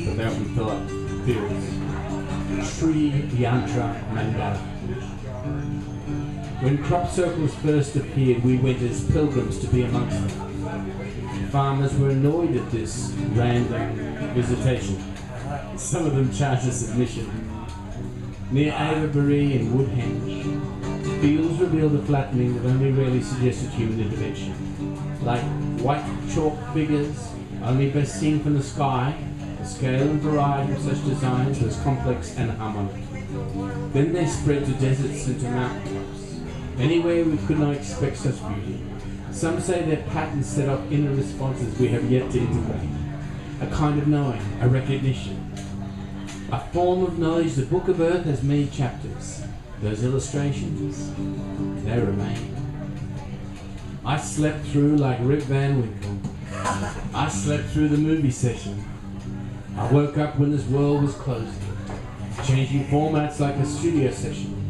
But they often fill up fields. Sri Yantra Mandala. When crop circles first appeared, we went as pilgrims to be amongst them. Farmers were annoyed at this random visitation. Some of them charged us admission. Near Avebury and Woodhenge, fields revealed a flattening that only rarely suggested human intervention. Like white chalk figures, only best seen from the sky, the scale and variety of such designs was complex and harmonic. Then they spread to deserts and to mountaintops. Anywhere we could not expect such beauty. Some say their patterns set off inner responses we have yet to integrate. A kind of knowing, a recognition. A form of knowledge. The Book of Earth has many chapters. Those illustrations, they remain. I slept through like Rip Van Winkle. I slept through the movie session. I woke up when this world was closing, changing formats like a studio session.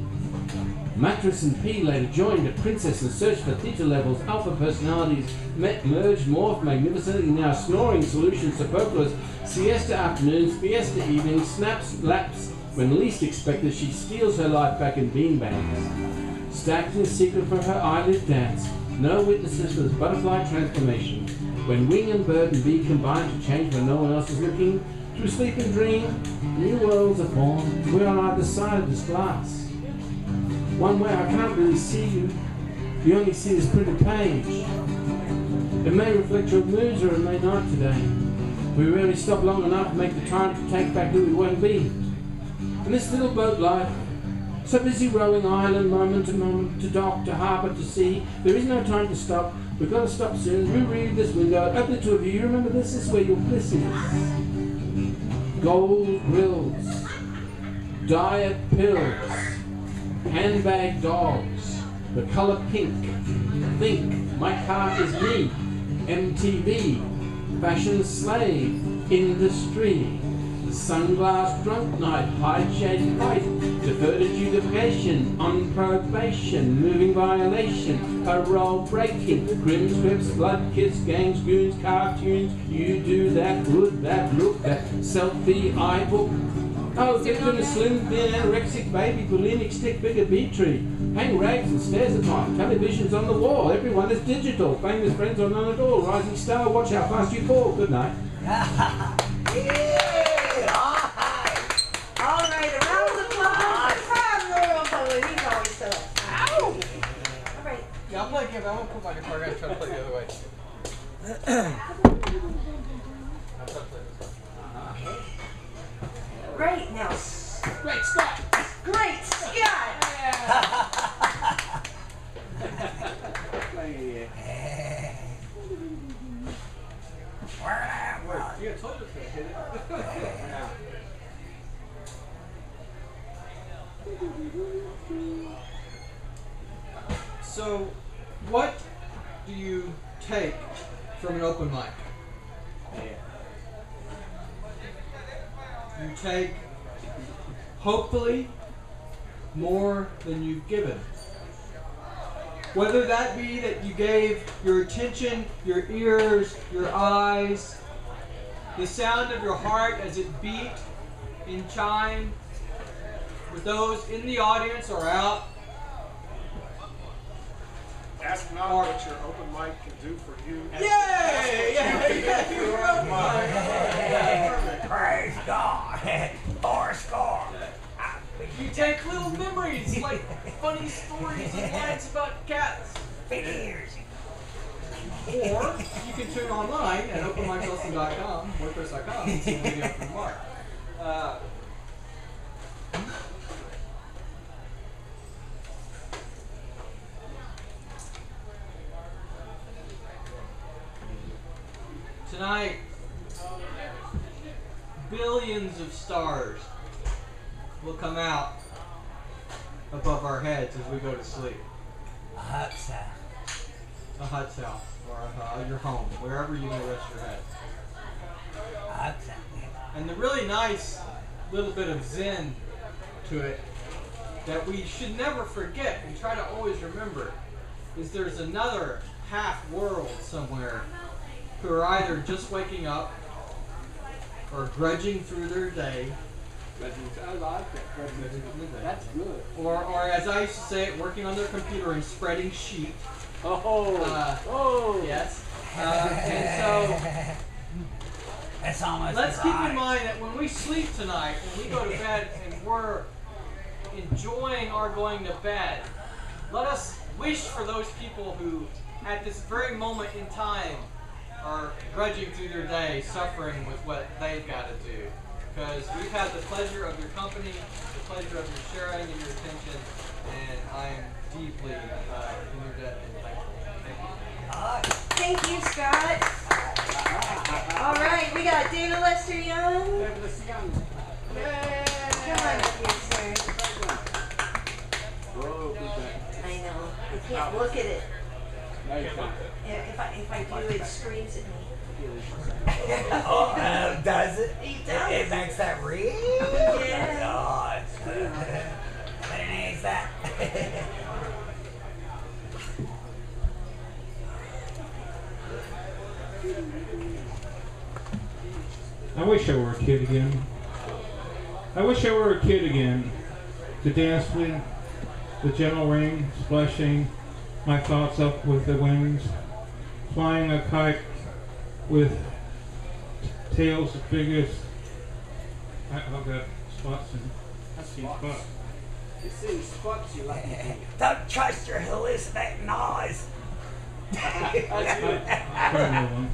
Mattress and P later joined a princess and searched for theta levels. Alpha personalities met, merged, morphed magnificently. Now snoring solutions, superfluous. Siesta afternoons, fiesta evenings, snaps, laps. When least expected, she steals her life back in beanbags. Stacked in secret for her eyelid dance. No witnesses for this butterfly transformation. When wing and bird and bee combine to change when no one else is looking. Through sleep and dream, new worlds are born. We're on either side of this glass. One way I can't really see you. You only see this printed page. It may reflect your moods or it may not today. We rarely stop long enough to make the time to take back who we won't be. In this little boat life, so busy rowing island moment to moment, to dock, to harbour, to sea, there is no time to stop. We've got to stop soon. Reread this window. Open it to a view. You remember this is where your bliss is. Gold grills, diet pills, handbag dogs, the colour pink, think, my car is me, MTV, fashion slave, industry, sunglass drunk night, high shade fight, deferred adjudication, on probation, moving violation, parole breaking, grim scripts, blood kiss, gangs, goons, cartoons, you do that, good, that, look, that, selfie, iBook. Oh, victim is slim, thin, anorexic, baby, bulimic, stick figure, bee tree. Hang rags and stairs upon. Television's on the wall. Everyone is digital. Famous friends are none at all. Rising star, watch how fast you fall. Good night. All right, a round of applause for Thom, the world poet. He's always so excited. All right. Yeah, I'll play a game. I won't put my guitar. I'm going to try to play the other way. I'll try to play this one. Great, now. Great Scott! Great Scott! Yeah, I told you to hit it. So, what do you take from an open mic? You take, hopefully, more than you've given. Whether that be that you gave your attention, your ears, your eyes, the sound of your heart as it beat in chime with those in the audience or out. Ask not what your open mic can do for you. Yay! Yeah, you're open mic. Praise God. Four score. You take little memories, like funny stories and lines about cats. Figures. Or you can tune online at openmicwilson.com, WordPress.com, and see the video from Mark. Tonight, billions of stars will come out above our heads as we go to sleep. A hut sound. A hut south, or your home, wherever you may rest your head. A hut sound. And the really nice little bit of zen to it that we should never forget and try to always remember is there's another half world somewhere who are either just waking up or grudging through their day I like that. That's good. Or as I used to say it, working on their computer and spreading sheet. Oh. Yes. And so That's almost let's keep right. in mind that when we sleep tonight, when we go to bed and we're enjoying our going to bed, let us wish for those people who, at this very moment in time, are grudging through their day, suffering with what they've got to do. Because we've had the pleasure of your company, the pleasure of your sharing and your attention, and I am deeply in your debt and thankful. Thank you. Thank you, Scott. All right, we got Dana Lester Young. Come on up here, sir. I know. I can't look at it. If I do, it screams at me. Does it? He does. It makes that real? Yeah. God. What is that? I wish I were a kid again. I wish I were a kid again. To dance with the gentle rain splashing my thoughts up with the winds. Flying a kite with tails as big as... I've got spots in. I've seen spots. You see spots, you like it. Don't trust your hallucinating eyes. Try another one.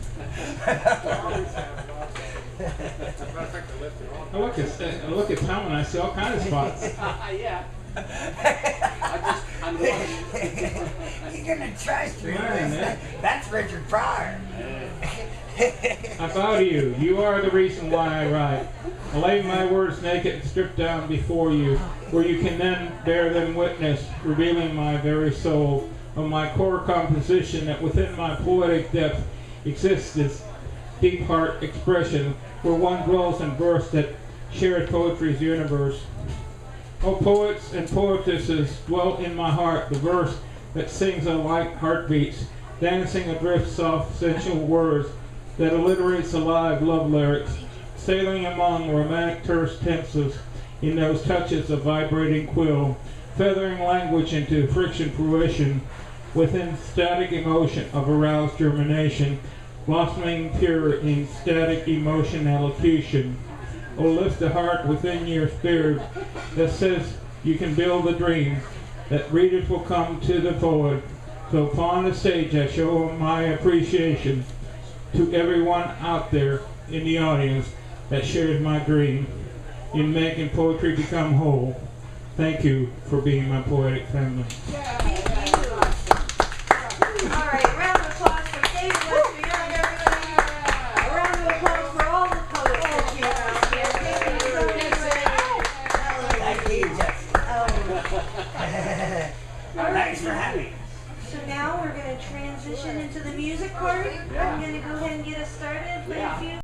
I look at Thom and I see all kinds of spots. Yeah. I'm You're gonna trust your Man, That's Richard Pryor. I bow to you. You are the reason why I write. I lay my words naked and stripped down before you, where you can then bear them witness, revealing my very soul of my core composition that within my poetic depth exists this deep heart expression where one dwells in verse that shares poetry's universe. O poets and poetesses, dwell in my heart the verse that sings a light heartbeats, dancing adrift soft sensual words that alliterates alive love lyrics, sailing among romantic terse tenses in those touches of vibrating quill, feathering language into friction fruition within static emotion of aroused germination, blossoming pure in static emotion elocution. Oh, lift the heart within your spirit that says you can build a dream, that readers will come to the poet. So upon the stage I show my appreciation to everyone out there in the audience that shares my dream in making poetry become whole. Thank you for being my poetic family. All right, round of applause for David Lester Young, everybody. A round of applause for all the poets that came out here. Thank you so much. Thank you, Jessie. Thanks for having me. So now we're going to transition into the music part. I'm going to go ahead and get us started. Play a few.